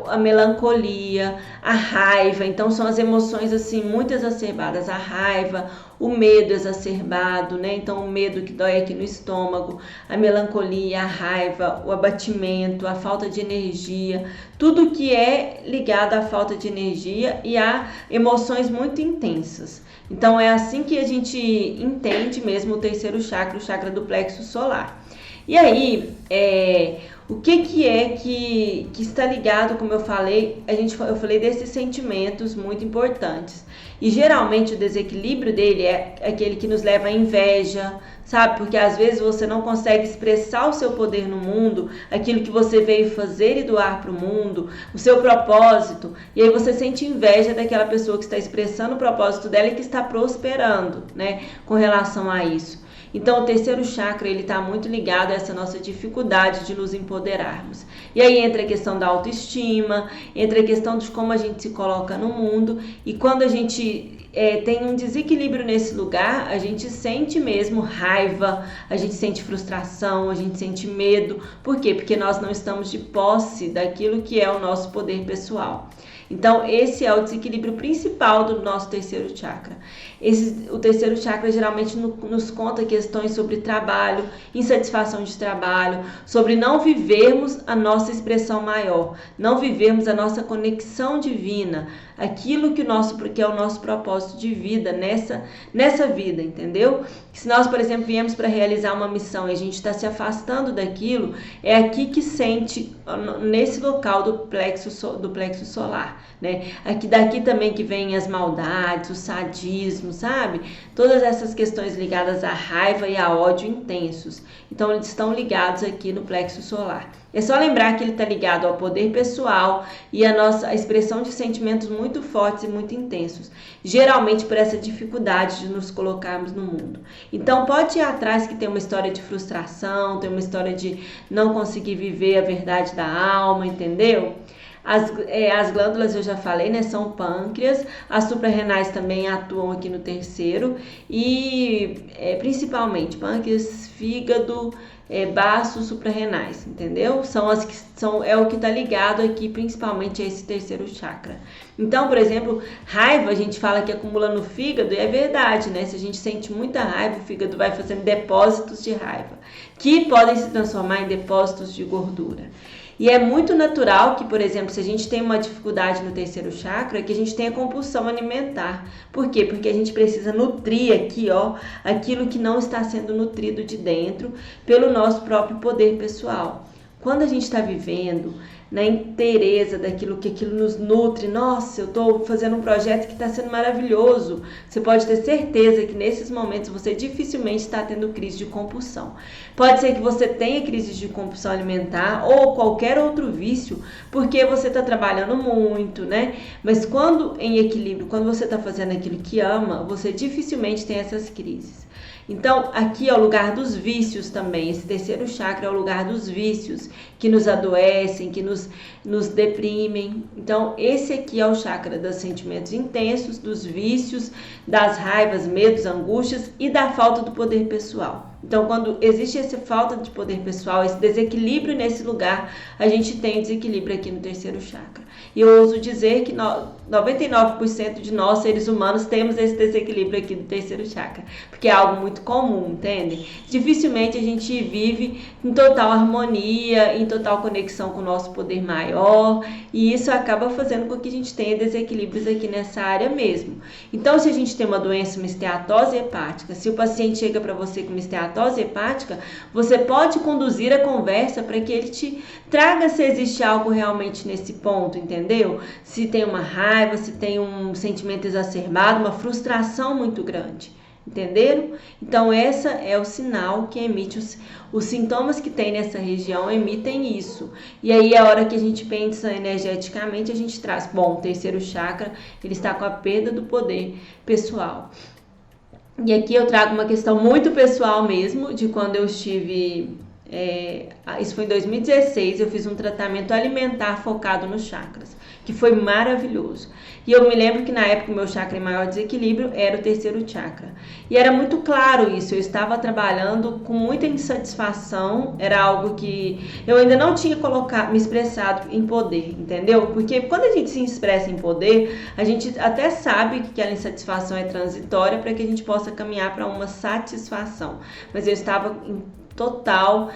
Speaker 1: a melancolia, a raiva. Então, são as emoções assim muito exacerbadas. A raiva, o medo exacerbado, né? Então, o medo que dói aqui no estômago, a melancolia, a raiva, o abatimento, a falta de energia. Tudo que é ligado à falta de energia e a emoções muito intensas. Então, é assim que a gente entende mesmo o terceiro chakra, o chakra do plexo solar. E aí, o que é que está ligado, como eu falei, eu falei desses sentimentos muito importantes. E geralmente o desequilíbrio dele é aquele que nos leva à inveja, sabe? Porque às vezes você não consegue expressar o seu poder no mundo, aquilo que você veio fazer e doar para o mundo, o seu propósito, e aí você sente inveja daquela pessoa que está expressando o propósito dela e que está prosperando, né, com relação a isso. Então, o terceiro chakra, ele está muito ligado a essa nossa dificuldade de nos empoderarmos. E aí entra a questão da autoestima, entra a questão de como a gente se coloca no mundo, e quando a gente tem um desequilíbrio nesse lugar, a gente sente mesmo raiva, a gente sente frustração, a gente sente medo. Por quê? Porque nós não estamos de posse daquilo que é o nosso poder pessoal. Então, esse é o desequilíbrio principal do nosso terceiro chakra. O terceiro chakra geralmente nos conta questões sobre trabalho, insatisfação de trabalho, sobre não vivermos a nossa expressão maior, não vivermos a nossa conexão divina, aquilo que é o nosso propósito de vida nessa vida, entendeu? Se nós, por exemplo, viemos para realizar uma missão e a gente está se afastando daquilo, é aqui que sente, nesse local do plexo solar, né? Daqui também que vem as maldades, o sadismo, sabe? Todas essas questões ligadas à raiva e a ódio intensos. Então, eles estão ligados aqui no plexo solar. É só lembrar que ele está ligado ao poder pessoal e à nossa expressão de sentimentos muito fortes e muito intensos, geralmente por essa dificuldade de nos colocarmos no mundo. Então, pode ir atrás que tem uma história de frustração, tem uma história de não conseguir viver a verdade da alma, entendeu? As glândulas, eu já falei, né, são pâncreas, as suprarrenais também atuam aqui no terceiro e principalmente pâncreas, fígado, baço, suprarrenais, entendeu? É o que está ligado aqui principalmente a esse terceiro chakra. Então, por exemplo, raiva, a gente fala que acumula no fígado e é verdade, né? Se a gente sente muita raiva, o fígado vai fazendo depósitos de raiva, que podem se transformar em depósitos de gordura. E é muito natural que, por exemplo, se a gente tem uma dificuldade no terceiro chakra, que a gente tenha compulsão alimentar. Por quê? Porque a gente precisa nutrir aqui, aquilo que não está sendo nutrido de dentro pelo nosso próprio poder pessoal. Quando a gente está vivendo na inteireza daquilo que aquilo nos nutre, nossa, eu estou fazendo um projeto que está sendo maravilhoso. Você pode ter certeza que nesses momentos você dificilmente está tendo crise de compulsão. Pode ser que você tenha crise de compulsão alimentar ou qualquer outro vício, porque você está trabalhando muito, né? Mas quando em equilíbrio, quando você está fazendo aquilo que ama, você dificilmente tem essas crises. Então, aqui é o lugar dos vícios também. Esse terceiro chakra é o lugar dos vícios que nos adoecem, que nos deprimem. Então, esse aqui é o chakra dos sentimentos intensos, dos vícios, das raivas, medos, angústias e da falta do poder pessoal. Então, quando existe essa falta de poder pessoal, esse desequilíbrio nesse lugar, a gente tem desequilíbrio aqui no terceiro chakra. E eu ouso dizer que 99% de nós, seres humanos, temos esse desequilíbrio aqui do terceiro chakra, porque é algo muito comum, entende? Dificilmente a gente vive em total harmonia, em total conexão com o nosso poder maior, e isso acaba fazendo com que a gente tenha desequilíbrios aqui nessa área mesmo. Então, se a gente tem uma doença, uma esteatose hepática, se o paciente chega para você com uma esteatose hepática, você pode conduzir a conversa para que ele te traga se existe algo realmente nesse ponto, entendeu? Se tem uma raiva, se tem um sentimento exacerbado, uma frustração muito grande. Entenderam? Então, essa é o sinal que emite os sintomas que tem nessa região emitem isso. E aí, a hora que a gente pensa energeticamente, a gente traz, bom, o terceiro chakra, ele está com a perda do poder pessoal. E aqui eu trago uma questão muito pessoal mesmo, de quando eu estive... isso foi em 2016, eu fiz um tratamento alimentar focado nos chakras, que foi maravilhoso. E eu me lembro que na época o meu chakra em maior desequilíbrio era o terceiro chakra. E era muito claro isso, eu estava trabalhando com muita insatisfação, era algo que eu ainda não tinha me expressado em poder, entendeu? Porque quando a gente se expressa em poder, a gente até sabe que aquela insatisfação é transitória para que a gente possa caminhar para uma satisfação. Mas eu estava em total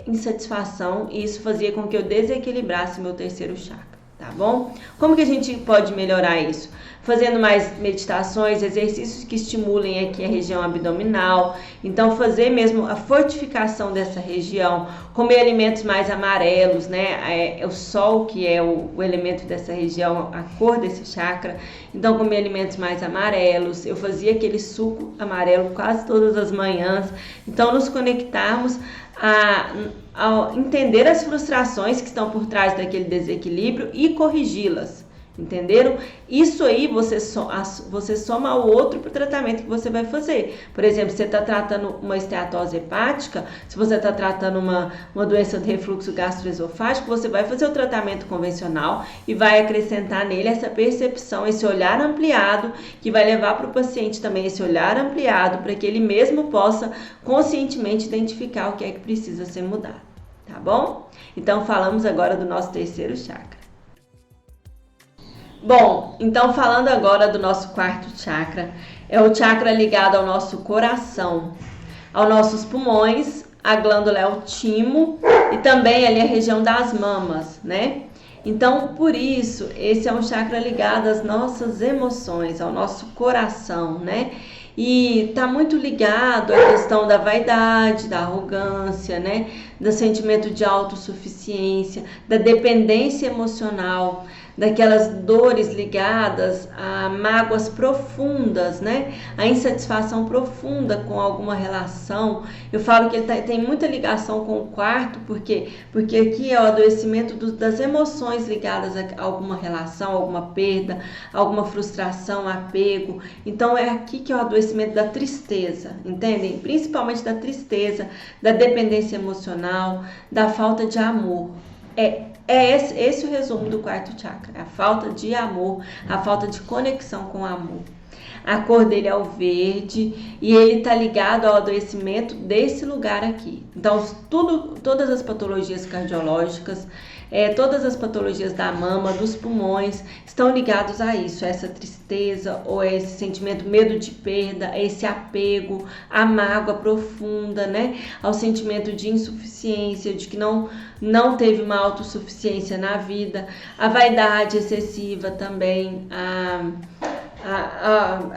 Speaker 1: insatisfação e isso fazia com que eu desequilibrasse meu terceiro chakra. Tá bom? Como que a gente pode melhorar isso? Fazendo mais meditações, exercícios que estimulem aqui a região abdominal. Então, fazer mesmo a fortificação dessa região, comer alimentos mais amarelos, né? É o sol que é o elemento dessa região, a cor desse chakra. Então, comer alimentos mais amarelos. Eu fazia aquele suco amarelo quase todas as manhãs. Então, nos conectarmos a entender as frustrações que estão por trás daquele desequilíbrio e corrigi-las. Entenderam? Isso aí você soma ao outro para o tratamento que você vai fazer. Por exemplo, você está tratando uma esteatose hepática, se você está tratando uma doença de refluxo gastroesofágico, você vai fazer o tratamento convencional e vai acrescentar nele essa percepção, esse olhar ampliado, que vai levar para o paciente também esse olhar ampliado, para que ele mesmo possa conscientemente identificar o que é que precisa ser mudado. Tá bom? Então, falamos agora do nosso terceiro chakra. Bom, então falando agora do nosso quarto chakra, é o chakra ligado ao nosso coração, aos nossos pulmões, a glândula é o timo e também ali a região das mamas, né? Então, por isso, esse é um chakra ligado às nossas emoções, ao nosso coração, né? E tá muito ligado à questão da vaidade, da arrogância, né? Do sentimento de autossuficiência, da dependência emocional, daquelas dores ligadas a mágoas profundas, né? A insatisfação profunda com alguma relação. Eu falo que ele tem muita ligação com o quarto, porque aqui é o adoecimento das emoções ligadas a alguma relação, alguma perda, alguma frustração, apego. Então é aqui que é o adoecimento da tristeza, entendem? Principalmente da tristeza, da dependência emocional, da falta de amor. É esse o resumo do quarto chakra, a falta de amor, a falta de conexão com o amor. A cor dele é o verde e ele está ligado ao adoecimento desse lugar aqui. Então, todas as patologias cardiológicas, todas as patologias da mama, dos pulmões, estão ligados a isso, a essa tristeza ou a esse sentimento, medo de perda, a esse apego, a mágoa profunda, né? Ao sentimento de insuficiência, de que não teve uma autossuficiência na vida, a vaidade excessiva também,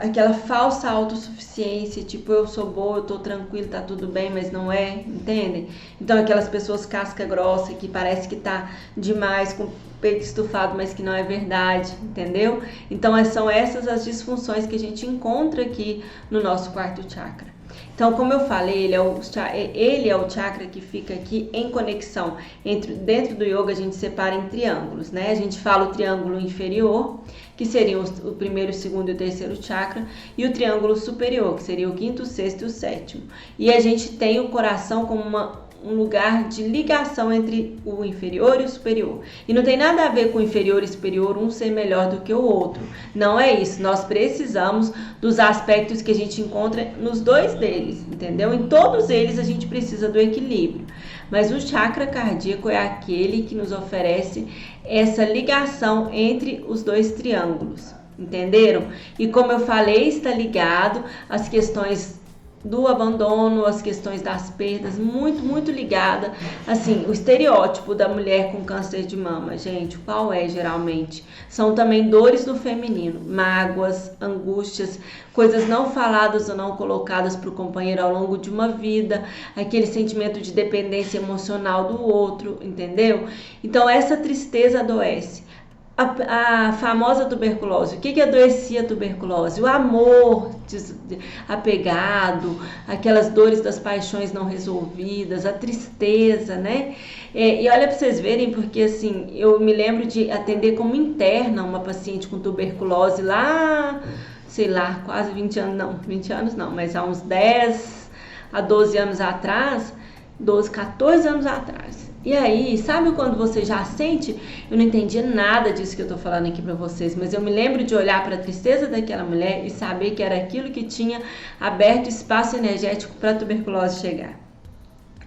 Speaker 1: aquela falsa autossuficiência, tipo, eu sou boa, eu tô tranquilo, tá tudo bem, mas não é, entendem? Então aquelas pessoas casca grossa que parece que tá demais, com o peito estufado, mas que não é verdade, entendeu? Então são essas as disfunções que a gente encontra aqui no nosso quarto chakra. Então, como eu falei, ele é o chakra que fica aqui em conexão. Dentro do yoga, a gente separa em triângulos, né? A gente fala o triângulo inferior, que seria o primeiro, o segundo e o terceiro chakra, e o triângulo superior, que seria o quinto, o sexto e o sétimo. E a gente tem o coração como um lugar de ligação entre o inferior e o superior. E não tem nada a ver com o inferior e o superior, um ser melhor do que o outro. Não é isso. Nós precisamos dos aspectos que a gente encontra nos dois deles, entendeu? Em todos eles a gente precisa do equilíbrio. Mas o chakra cardíaco é aquele que nos oferece essa ligação entre os dois triângulos, entenderam? E como eu falei, está ligado às questões do abandono, as questões das perdas, muito, muito ligada, assim, o estereótipo da mulher com câncer de mama, gente, qual é geralmente? São também dores do feminino, mágoas, angústias, coisas não faladas ou não colocadas para o companheiro ao longo de uma vida, aquele sentimento de dependência emocional do outro, entendeu? Então essa tristeza adoece. A famosa tuberculose. O que adoecia a tuberculose? O amor apegado, aquelas dores das paixões não resolvidas, a tristeza, né? E olha para vocês verem, porque assim, eu me lembro de atender como interna uma paciente com tuberculose lá, sei lá, quase 20 anos não, mas há uns 10 a 12 anos atrás, 14 anos atrás. E aí, sabe quando você já sente? Eu não entendi nada disso que eu tô falando aqui pra vocês, mas eu me lembro de olhar para a tristeza daquela mulher e saber que era aquilo que tinha aberto espaço energético para a tuberculose chegar.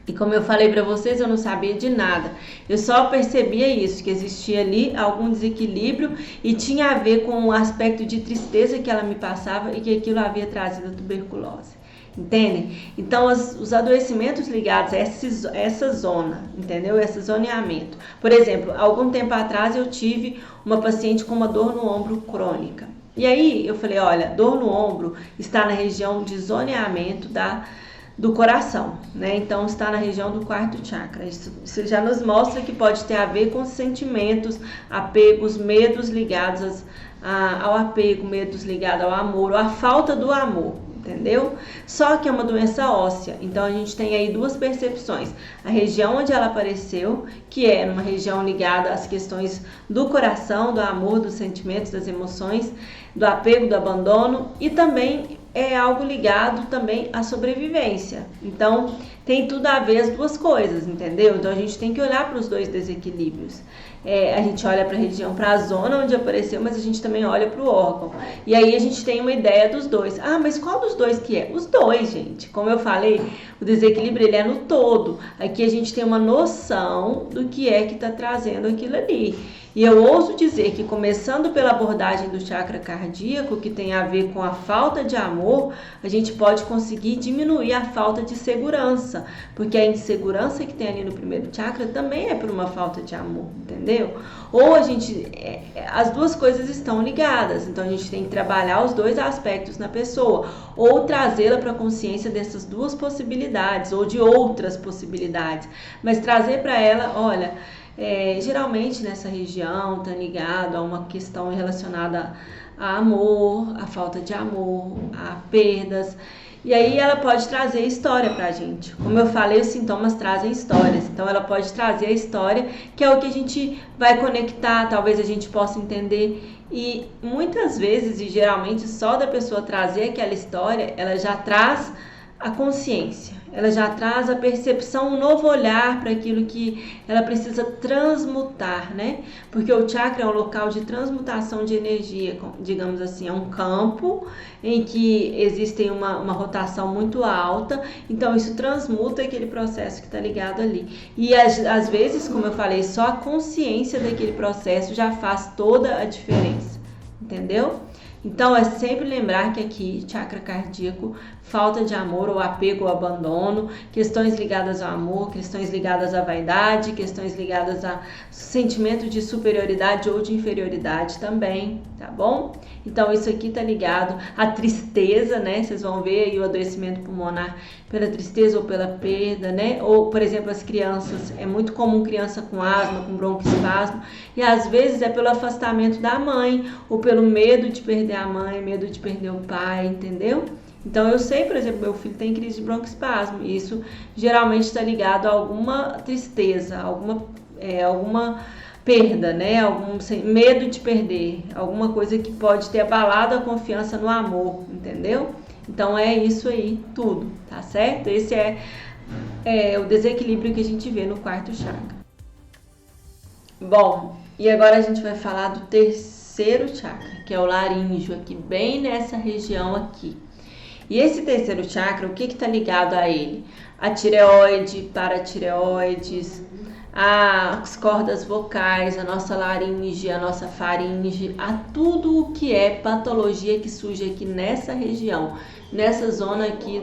Speaker 1: E como eu falei para vocês, eu não sabia de nada. Eu só percebia isso, que existia ali algum desequilíbrio e tinha a ver com o aspecto de tristeza que ela me passava e que aquilo havia trazido a tuberculose. Entendem? Então, os adoecimentos ligados a essa zona, entendeu? Esse zoneamento. Por exemplo, algum tempo atrás eu tive uma paciente com uma dor no ombro crônica. E aí eu falei, olha, dor no ombro está na região de zoneamento do coração, né? Então está na região do quarto chakra. Isso já nos mostra que pode ter a ver com sentimentos, apegos, medos ligados ao apego, medos ligados ao amor, ou à falta do amor. entendeu? Só que é uma doença óssea, então a gente tem aí duas percepções. A região onde ela apareceu, que é uma região ligada às questões do coração, do amor, dos sentimentos, das emoções, do apego, do abandono, e também é algo ligado também à sobrevivência. Então, tem tudo a ver as duas coisas, entendeu? Então, a gente tem que olhar para os dois desequilíbrios. A gente olha para a região, para a zona onde apareceu, mas a gente também olha para o órgão. E aí a gente tem uma ideia dos dois. Ah, mas qual dos dois que é? Os dois, gente. Como eu falei, o desequilíbrio ele é no todo. Aqui a gente tem uma noção do que é que está trazendo aquilo ali. E eu ouso dizer que, começando pela abordagem do chakra cardíaco, que tem a ver com a falta de amor, a gente pode conseguir diminuir a falta de segurança, porque a insegurança que tem ali no primeiro chakra também é por uma falta de amor, entendeu? Ou as duas coisas estão ligadas, então a gente tem que trabalhar os dois aspectos na pessoa, ou trazê-la para a consciência dessas duas possibilidades, ou de outras possibilidades, mas trazer para ela, olha... geralmente nessa região está ligado a uma questão relacionada a amor, a falta de amor, a perdas. E aí ela pode trazer história pra gente. Como eu falei, os sintomas trazem histórias. Então ela pode trazer a história, que é o que a gente vai conectar, talvez a gente possa entender. E muitas vezes, e geralmente, só da pessoa trazer aquela história, ela já traz a consciência, ela já traz a percepção, um novo olhar para aquilo que ela precisa transmutar, né? Porque o chakra é um local de transmutação de energia, digamos assim, é um campo em que existe uma rotação muito alta, então isso transmuta aquele processo que está ligado ali. E às vezes, como eu falei, só a consciência daquele processo já faz toda a diferença, entendeu? Então, é sempre lembrar que aqui, chakra cardíaco, falta de amor ou apego ou abandono, questões ligadas ao amor, questões ligadas à vaidade, questões ligadas a sentimento de superioridade ou de inferioridade também, tá bom? Então, isso aqui tá ligado à tristeza, né? Vocês vão ver aí o adoecimento pulmonar pela tristeza ou pela perda, né? Ou, por exemplo, as crianças, é muito comum criança com asma, com broncoespasmo, e às vezes é pelo afastamento da mãe, ou pelo medo de perder a mãe, medo de perder o pai, entendeu? Então eu sei, por exemplo, meu filho tem crise de broncoespasmo, e isso geralmente está ligado a alguma tristeza, alguma perda, né? Algum medo de perder, alguma coisa que pode ter abalado a confiança no amor, entendeu? Então é isso aí, tudo, tá certo? Esse é o desequilíbrio que a gente vê no quarto chakra. Bom, e agora a gente vai falar do terceiro chakra, que é o laríngeo, aqui bem nessa região aqui. E esse terceiro chakra, o que está ligado a ele? A tireoide, paratireoides, as cordas vocais, a nossa laringe, a nossa faringe, a tudo o que é patologia que surge aqui nessa região, nessa zona aqui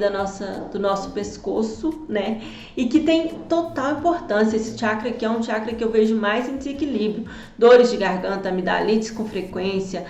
Speaker 1: do nosso pescoço, né? E que tem total importância. Esse chakra aqui é um chakra que eu vejo mais em desequilíbrio. Dores de garganta, amidalites com frequência,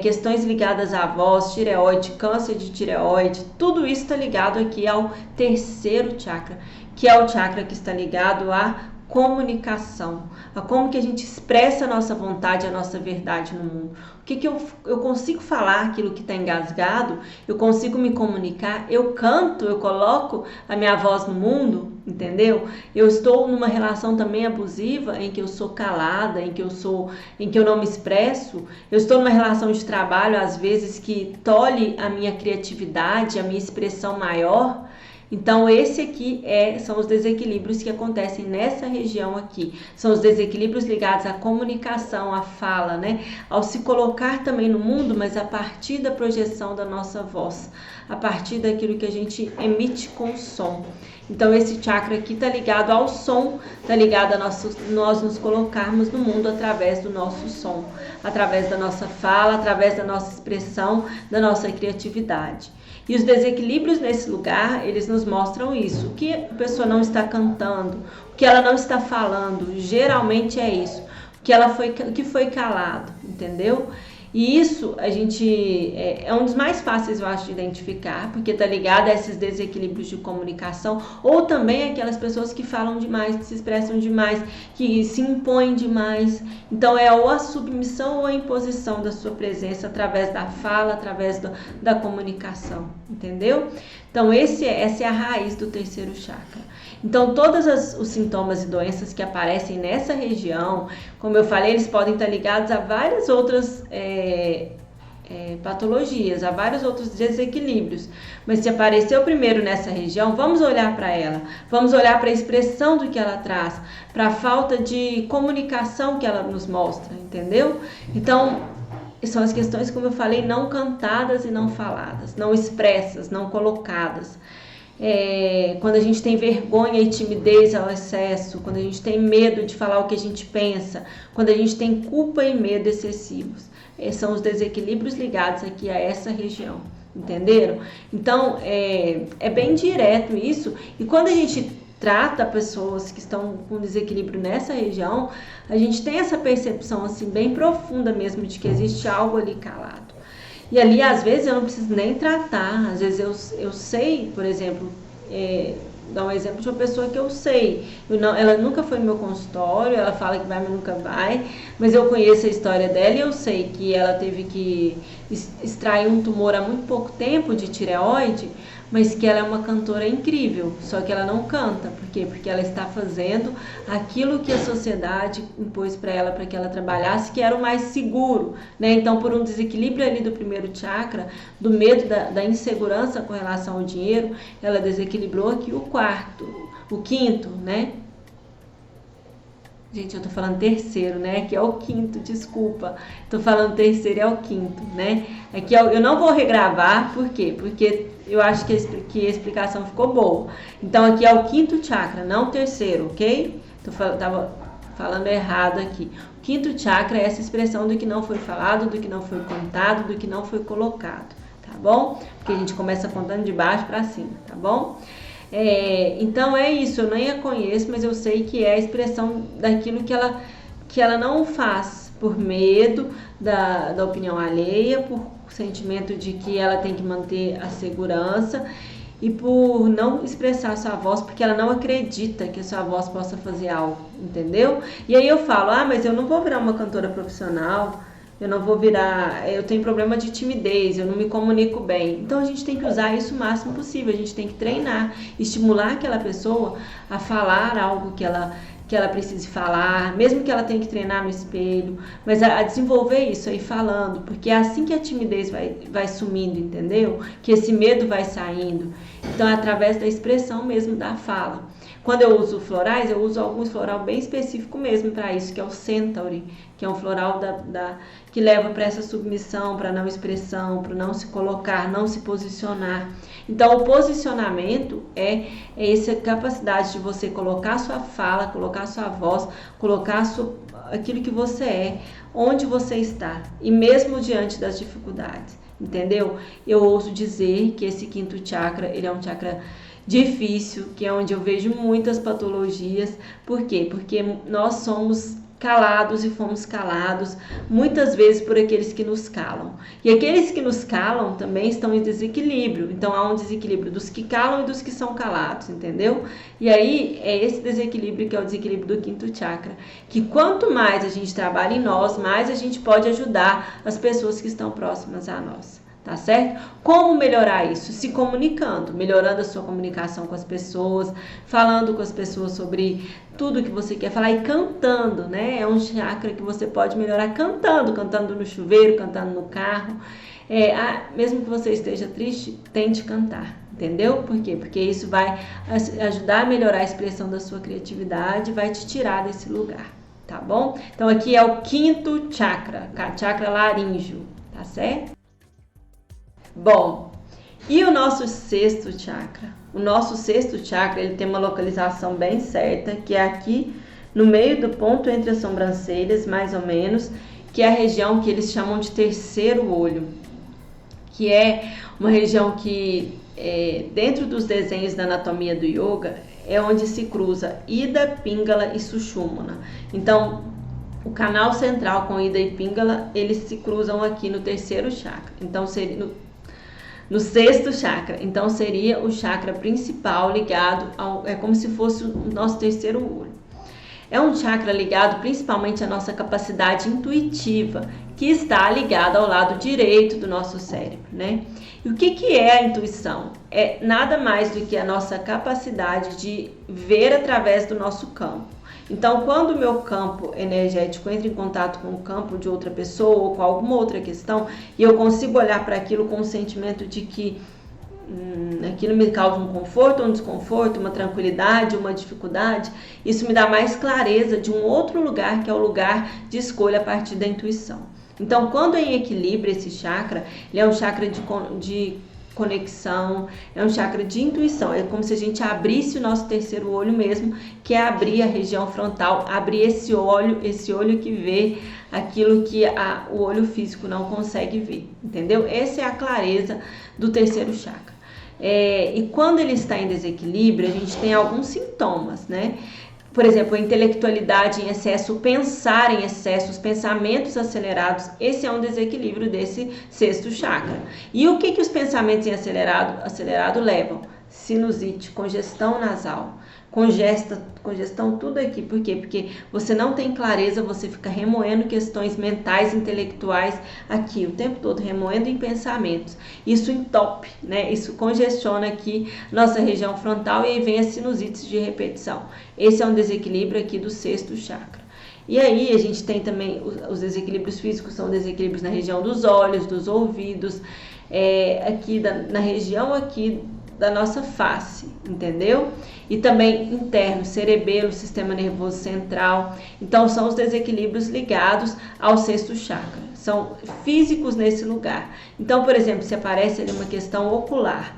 Speaker 1: questões ligadas à voz, tireoide, câncer de tireoide, tudo isso está ligado aqui ao terceiro chakra, que é o chakra que está ligado à comunicação, a como que a gente expressa a nossa vontade, a nossa verdade no mundo. O que eu consigo falar aquilo que está engasgado, eu consigo me comunicar, eu canto, eu coloco a minha voz no mundo, entendeu? Eu estou numa relação também abusiva em que eu sou calada, em que eu não me expresso. Eu estou numa relação de trabalho, às vezes, que tolhe a minha criatividade, a minha expressão maior. Então, esse aqui são os desequilíbrios que acontecem nessa região aqui. São os desequilíbrios ligados à comunicação, à fala, né? Ao se colocar também no mundo, mas a partir da projeção da nossa voz, a partir daquilo que a gente emite com o som. Então, esse chakra aqui está ligado ao som, está ligado a nós nos colocarmos no mundo através do nosso som, através da nossa fala, através da nossa expressão, da nossa criatividade. E os desequilíbrios nesse lugar, eles nos mostram isso. O que a pessoa não está cantando, o que ela não está falando, geralmente é isso. O que foi calado, entendeu? E isso a gente é um dos mais fáceis, eu acho, de identificar, porque tá ligado a esses desequilíbrios de comunicação, ou também aquelas pessoas que falam demais, que se expressam demais, que se impõem demais. Então é ou a submissão ou a imposição da sua presença através da fala, através da comunicação, entendeu? Então essa é a raiz do terceiro chakra. Então todos os sintomas e doenças que aparecem nessa região, como eu falei, eles podem estar ligados a várias outras patologias, a vários outros desequilíbrios. Mas se apareceu primeiro nessa região, vamos olhar para ela, vamos olhar para a expressão do que ela traz, para a falta de comunicação que ela nos mostra, entendeu? Então, são as questões, como eu falei, não cantadas e não faladas, não expressas, não colocadas. Quando a gente tem vergonha e timidez ao excesso, quando a gente tem medo de falar o que a gente pensa, quando a gente tem culpa e medo excessivos. São os desequilíbrios ligados aqui a essa região, entenderam? Então, é bem direto isso. E quando a gente trata pessoas que estão com desequilíbrio nessa região, a gente tem essa percepção assim bem profunda mesmo de que existe algo ali calado. E ali, às vezes, eu não preciso nem tratar. Às vezes eu sei, por exemplo, dar um exemplo de uma pessoa que eu sei. Ela nunca foi no meu consultório, ela fala que vai, mas nunca vai. Mas eu conheço a história dela e eu sei que ela teve que extrair um tumor há muito pouco tempo de tireoide, mas que ela é uma cantora incrível, só que ela não canta. Por quê? Porque ela está fazendo aquilo que a sociedade impôs para ela, para que ela trabalhasse, que era o mais seguro, né? Então, por um desequilíbrio ali do primeiro chakra, do medo, da insegurança com relação ao dinheiro, ela desequilibrou aqui o quinto, né? Gente, eu tô falando terceiro, né? Aqui é o quinto, desculpa. Tô falando terceiro, é o quinto, né? Aqui eu não vou regravar, por quê? Porque eu acho que a explicação ficou boa. Então, aqui é o quinto chakra, não o terceiro, ok? Tava falando errado aqui. O quinto chakra é essa expressão do que não foi falado, do que não foi contado, do que não foi colocado, tá bom? Porque a gente começa contando de baixo para cima, tá bom? Então é isso, eu nem a conheço, mas eu sei que é a expressão daquilo que ela não faz por medo da opinião alheia, por sentimento de que ela tem que manter a segurança e por não expressar sua voz, porque ela não acredita que a sua voz possa fazer algo, entendeu? E aí eu falo, mas eu não vou virar uma cantora profissional, eu tenho problema de timidez, eu não me comunico bem. Então a gente tem que usar isso o máximo possível, a gente tem que treinar, estimular aquela pessoa a falar algo que ela precise falar, mesmo que ela tenha que treinar no espelho, mas a desenvolver isso aí falando, porque é assim que a timidez vai sumindo, entendeu? Que esse medo vai saindo. Então é através da expressão mesmo da fala. Quando eu uso florais, eu uso alguns floral bem específico mesmo para isso, que é o Centauri, que é um floral que leva para essa submissão, para não expressão, para não se colocar, não se posicionar. Então, o posicionamento é essa capacidade de você colocar sua fala, colocar sua voz, colocar aquilo que você é, onde você está, e mesmo diante das dificuldades, entendeu? Eu ouso dizer que esse quinto chakra, ele é um chakra difícil, que é onde eu vejo muitas patologias. Por quê? Porque nós somos calados e fomos calados muitas vezes por aqueles que nos calam. E aqueles que nos calam também estão em desequilíbrio. Então há um desequilíbrio dos que calam e dos que são calados, entendeu? E aí é esse desequilíbrio que é o desequilíbrio do quinto chakra. Que quanto mais a gente trabalha em nós, mais a gente pode ajudar as pessoas que estão próximas a nós. Tá certo? Como melhorar isso? Se comunicando, melhorando a sua comunicação com as pessoas, falando com as pessoas sobre tudo que você quer falar e cantando, né? É um chakra que você pode melhorar cantando no chuveiro, cantando no carro. Mesmo que você esteja triste, tente cantar, entendeu? Por quê? Porque isso vai ajudar a melhorar a expressão da sua criatividade, vai te tirar desse lugar, tá bom? Então aqui é o quinto chakra, chakra laríngeo, tá certo? Bom, e o nosso sexto chakra? O nosso sexto chakra, ele tem uma localização bem certa, que é aqui no meio do ponto entre as sobrancelhas, mais ou menos, que é a região que eles chamam de terceiro olho, que é uma região que, dentro dos desenhos da anatomia do yoga, é onde se cruza Ida, Pingala e Sushumna. Então, o canal central com Ida e Pingala, eles se cruzam aqui no terceiro chakra. Então, seria no sexto chakra. Então, seria o chakra principal ligado é como se fosse o nosso terceiro olho. É um chakra ligado principalmente à nossa capacidade intuitiva, que está ligada ao lado direito do nosso cérebro, né? E o que é a intuição? É nada mais do que a nossa capacidade de ver através do nosso campo. Então, quando o meu campo energético entra em contato com o campo de outra pessoa ou com alguma outra questão, e eu consigo olhar para aquilo com o sentimento de que aquilo me causa um conforto, um desconforto, uma tranquilidade, uma dificuldade, isso me dá mais clareza de um outro lugar, que é o lugar de escolha a partir da intuição. Então, quando é em equilíbrio esse chakra, ele é um chakra de conexão, é um chakra de intuição, é como se a gente abrisse o nosso terceiro olho mesmo, que é abrir a região frontal, abrir esse olho que vê aquilo que o olho físico não consegue ver, entendeu? Essa é a clareza do terceiro chakra. E quando ele está em desequilíbrio, a gente tem alguns sintomas, né? Por exemplo, a intelectualidade em excesso, o pensar em excesso, os pensamentos acelerados, esse é um desequilíbrio desse sexto chakra. E o que os pensamentos em acelerado levam? Sinusite, congestão nasal, congestão tudo aqui. Por quê? Porque você não tem clareza, você fica remoendo questões mentais, intelectuais aqui o tempo todo, remoendo em pensamentos. Isso entope, né? Isso congestiona aqui nossa região frontal e aí vem as sinusites de repetição. Esse é um desequilíbrio aqui do sexto chakra. E aí a gente tem também os desequilíbrios físicos, são desequilíbrios na região dos olhos, dos ouvidos, aqui na região aqui da nossa face, entendeu? E também interno, cerebelo, sistema nervoso central. Então, são os desequilíbrios ligados ao sexto chakra. São físicos nesse lugar. Então, por exemplo, se aparece ali uma questão ocular,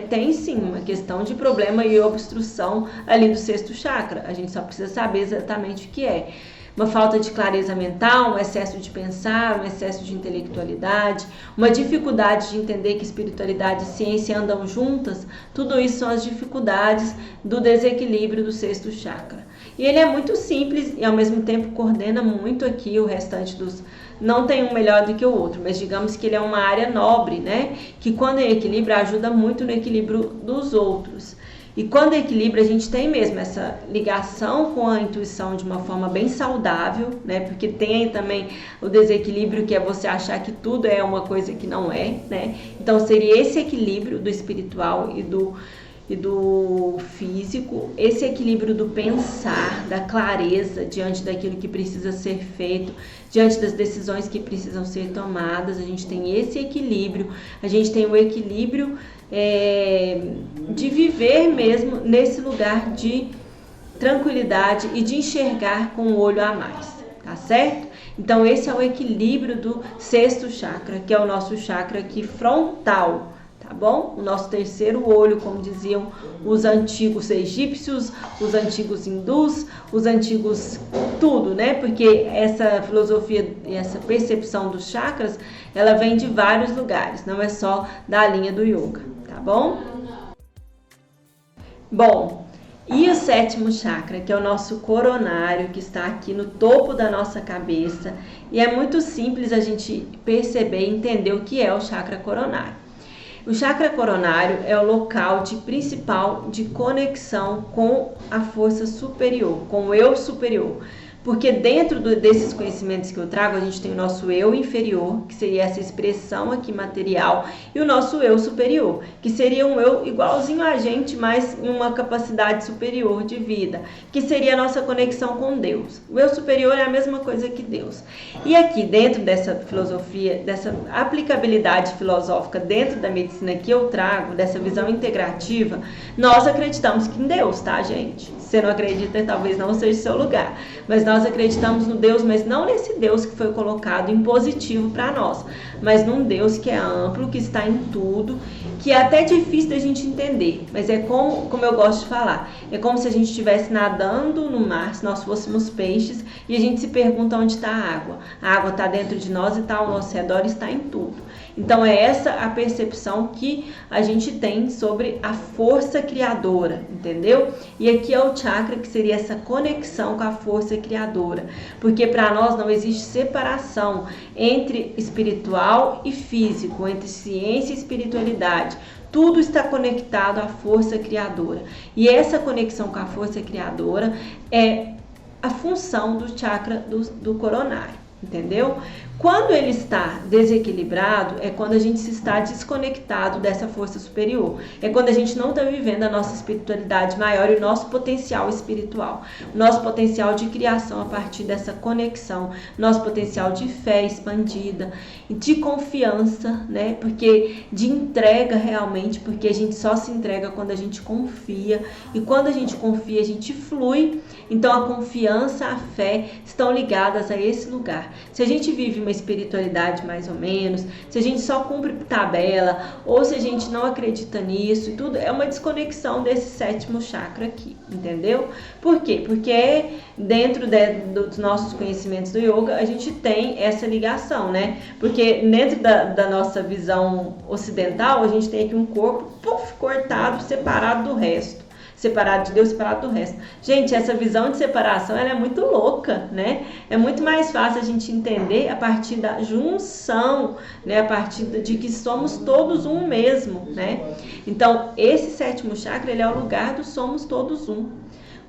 Speaker 1: tem sim uma questão de problema e obstrução ali do sexto chakra. A gente só precisa saber exatamente o que é. Uma falta de clareza mental, um excesso de pensar, um excesso de intelectualidade, uma dificuldade de entender que espiritualidade e ciência andam juntas, tudo isso são as dificuldades do desequilíbrio do sexto chakra. E ele é muito simples e ao mesmo tempo coordena muito aqui o restante dos... Não tem um melhor do que o outro, mas digamos que ele é uma área nobre, né? Que quando é equilíbrio ajuda muito no equilíbrio dos outros. E quando é equilíbrio, a gente tem mesmo essa ligação com a intuição de uma forma bem saudável, né? Porque tem também o desequilíbrio, que é você achar que tudo é uma coisa que não é, né? Então, seria esse equilíbrio do espiritual e do físico, esse equilíbrio do pensar, da clareza diante daquilo que precisa ser feito, diante das decisões que precisam ser tomadas. A gente tem esse equilíbrio, a gente tem o equilíbrio de viver mesmo nesse lugar de tranquilidade e de enxergar com o olho a mais, tá certo? Então esse é o equilíbrio do sexto chakra, que é o nosso chakra aqui frontal, tá bom? O nosso terceiro olho, como diziam os antigos egípcios, os antigos hindus, os antigos tudo, né? Porque essa filosofia e essa percepção dos chakras, ela vem de vários lugares, não é só da linha do yoga, tá bom? Bom, e o sétimo chakra, que é o nosso coronário, que está aqui no topo da nossa cabeça, e é muito simples a gente perceber e entender o que é o chakra coronário. O chakra coronário é o local principal de conexão com a força superior, com o eu superior. Porque dentro desses conhecimentos que eu trago, a gente tem o nosso eu inferior, que seria essa expressão aqui material, e o nosso eu superior, que seria um eu igualzinho a gente, mas em uma capacidade superior de vida, que seria a nossa conexão com Deus. O eu superior é a mesma coisa que Deus. E aqui dentro dessa filosofia, dessa aplicabilidade filosófica dentro da medicina que eu trago, dessa visão integrativa, nós acreditamos em Deus, tá, gente? Se você não acredita, talvez não seja o seu lugar. Mas nós acreditamos no Deus, mas não nesse Deus que foi colocado em positivo para nós, mas num Deus que é amplo, que está em tudo, que é até difícil da gente entender. Mas é como eu gosto de falar, é como se a gente estivesse nadando no mar, se nós fôssemos peixes, e a gente se pergunta onde está a água. A água está dentro de nós e está ao nosso redor, está em tudo. Então é essa a percepção que a gente tem sobre a força criadora, entendeu? E aqui é o chakra que seria essa conexão com a força criadora, porque para nós não existe separação entre espiritual e físico, entre ciência e espiritualidade. Tudo está conectado à força criadora. E essa conexão com a força criadora é a função do chakra do coronário, entendeu? Quando ele está desequilibrado, é quando a gente se está desconectado dessa força superior. É quando a gente não está vivendo a nossa espiritualidade maior e o nosso potencial espiritual. O nosso potencial de criação a partir dessa conexão. Nosso potencial de fé expandida, de confiança, né? Porque de entrega realmente, porque a gente só se entrega quando a gente confia. E quando a gente confia, a gente flui. Então a confiança, a fé estão ligadas a esse lugar. Se a gente vive uma espiritualidade mais ou menos, se a gente só cumpre tabela, ou se a gente não acredita nisso e tudo, é uma desconexão desse sétimo chakra aqui, entendeu? Por quê? Porque dentro dos nossos conhecimentos do yoga, a gente tem essa ligação, né? Porque dentro da nossa visão ocidental, a gente tem aqui um corpo cortado, separado do resto. Separado de Deus, separado do resto. Gente, essa visão de separação, ela é muito louca, né? É muito mais fácil a gente entender a partir da junção, né? A partir de que somos todos um mesmo, né? Então, esse sétimo chakra, ele é o lugar do somos todos um.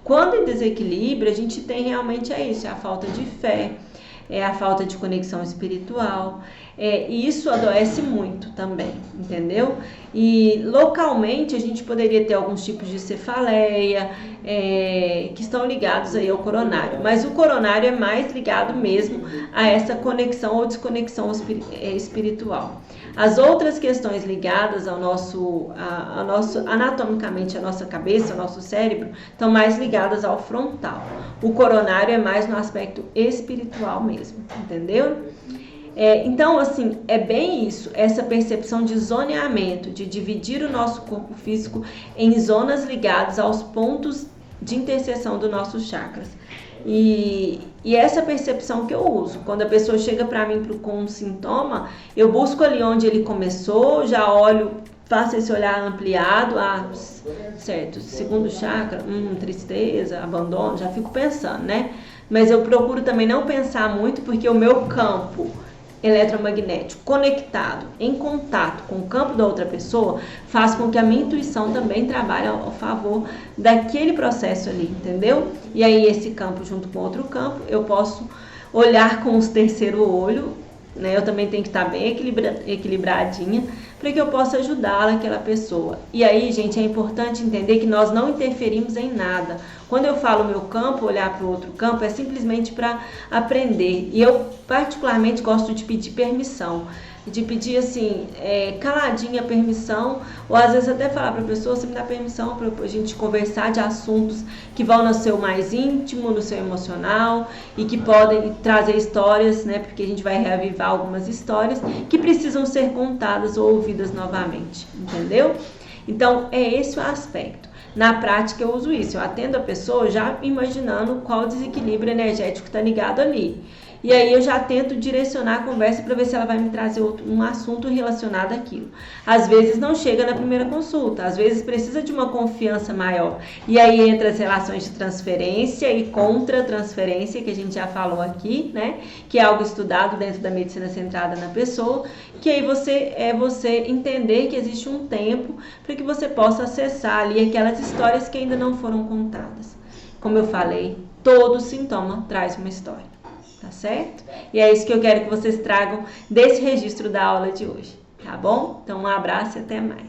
Speaker 1: Quando em desequilíbrio, a gente tem realmente isso, é a falta de fé, é a falta de conexão espiritual, e isso adoece muito também, entendeu? E localmente a gente poderia ter alguns tipos de cefaleia que estão ligados aí ao coronário, mas o coronário é mais ligado mesmo a essa conexão ou desconexão espiritual. As outras questões ligadas ao nosso anatomicamente, a nossa cabeça, ao nosso cérebro, estão mais ligadas ao frontal. O coronário é mais no aspecto espiritual mesmo, entendeu? Então, assim, é bem isso, essa percepção de zoneamento, de dividir o nosso corpo físico em zonas ligadas aos pontos de interseção dos nossos chakras. E essa percepção que eu uso, quando a pessoa chega para mim com um sintoma, eu busco ali onde ele começou, já olho, faço esse olhar ampliado, certo, segundo chakra, tristeza, abandono, já fico pensando, né? Mas eu procuro também não pensar muito, porque o meu campo eletromagnético conectado, em contato com o campo da outra pessoa, faz com que a minha intuição também trabalhe ao favor daquele processo ali, entendeu? E aí esse campo junto com outro campo, eu posso olhar com os terceiro olho, né? Eu também tenho que estar bem equilibradinha para que eu possa ajudá-la, aquela pessoa. E aí, gente, é importante entender que nós não interferimos em nada. Quando eu falo meu campo, olhar para o outro campo, é simplesmente para aprender. E eu particularmente gosto de pedir permissão. De pedir assim, caladinha permissão, ou às vezes até falar para a pessoa, você me dá permissão para a gente conversar de assuntos que vão no seu mais íntimo, no seu emocional, e que podem trazer histórias, né? Porque a gente vai reavivar algumas histórias que precisam ser contadas ou ouvidas novamente, entendeu? Então, é esse o aspecto. Na prática eu uso isso, eu atendo a pessoa já imaginando qual desequilíbrio energético está ligado ali. E aí eu já tento direcionar a conversa para ver se ela vai me trazer um assunto relacionado àquilo. Às vezes não chega na primeira consulta, às vezes precisa de uma confiança maior. E aí entra as relações de transferência e contra-transferência, que a gente já falou aqui, né? Que é algo estudado dentro da medicina centrada na pessoa, que aí você entender que existe um tempo para que você possa acessar ali aquelas histórias que ainda não foram contadas. Como eu falei, todo sintoma traz uma história. Tá certo? E é isso que eu quero que vocês tragam desse registro da aula de hoje, tá bom? Então, um abraço e até mais.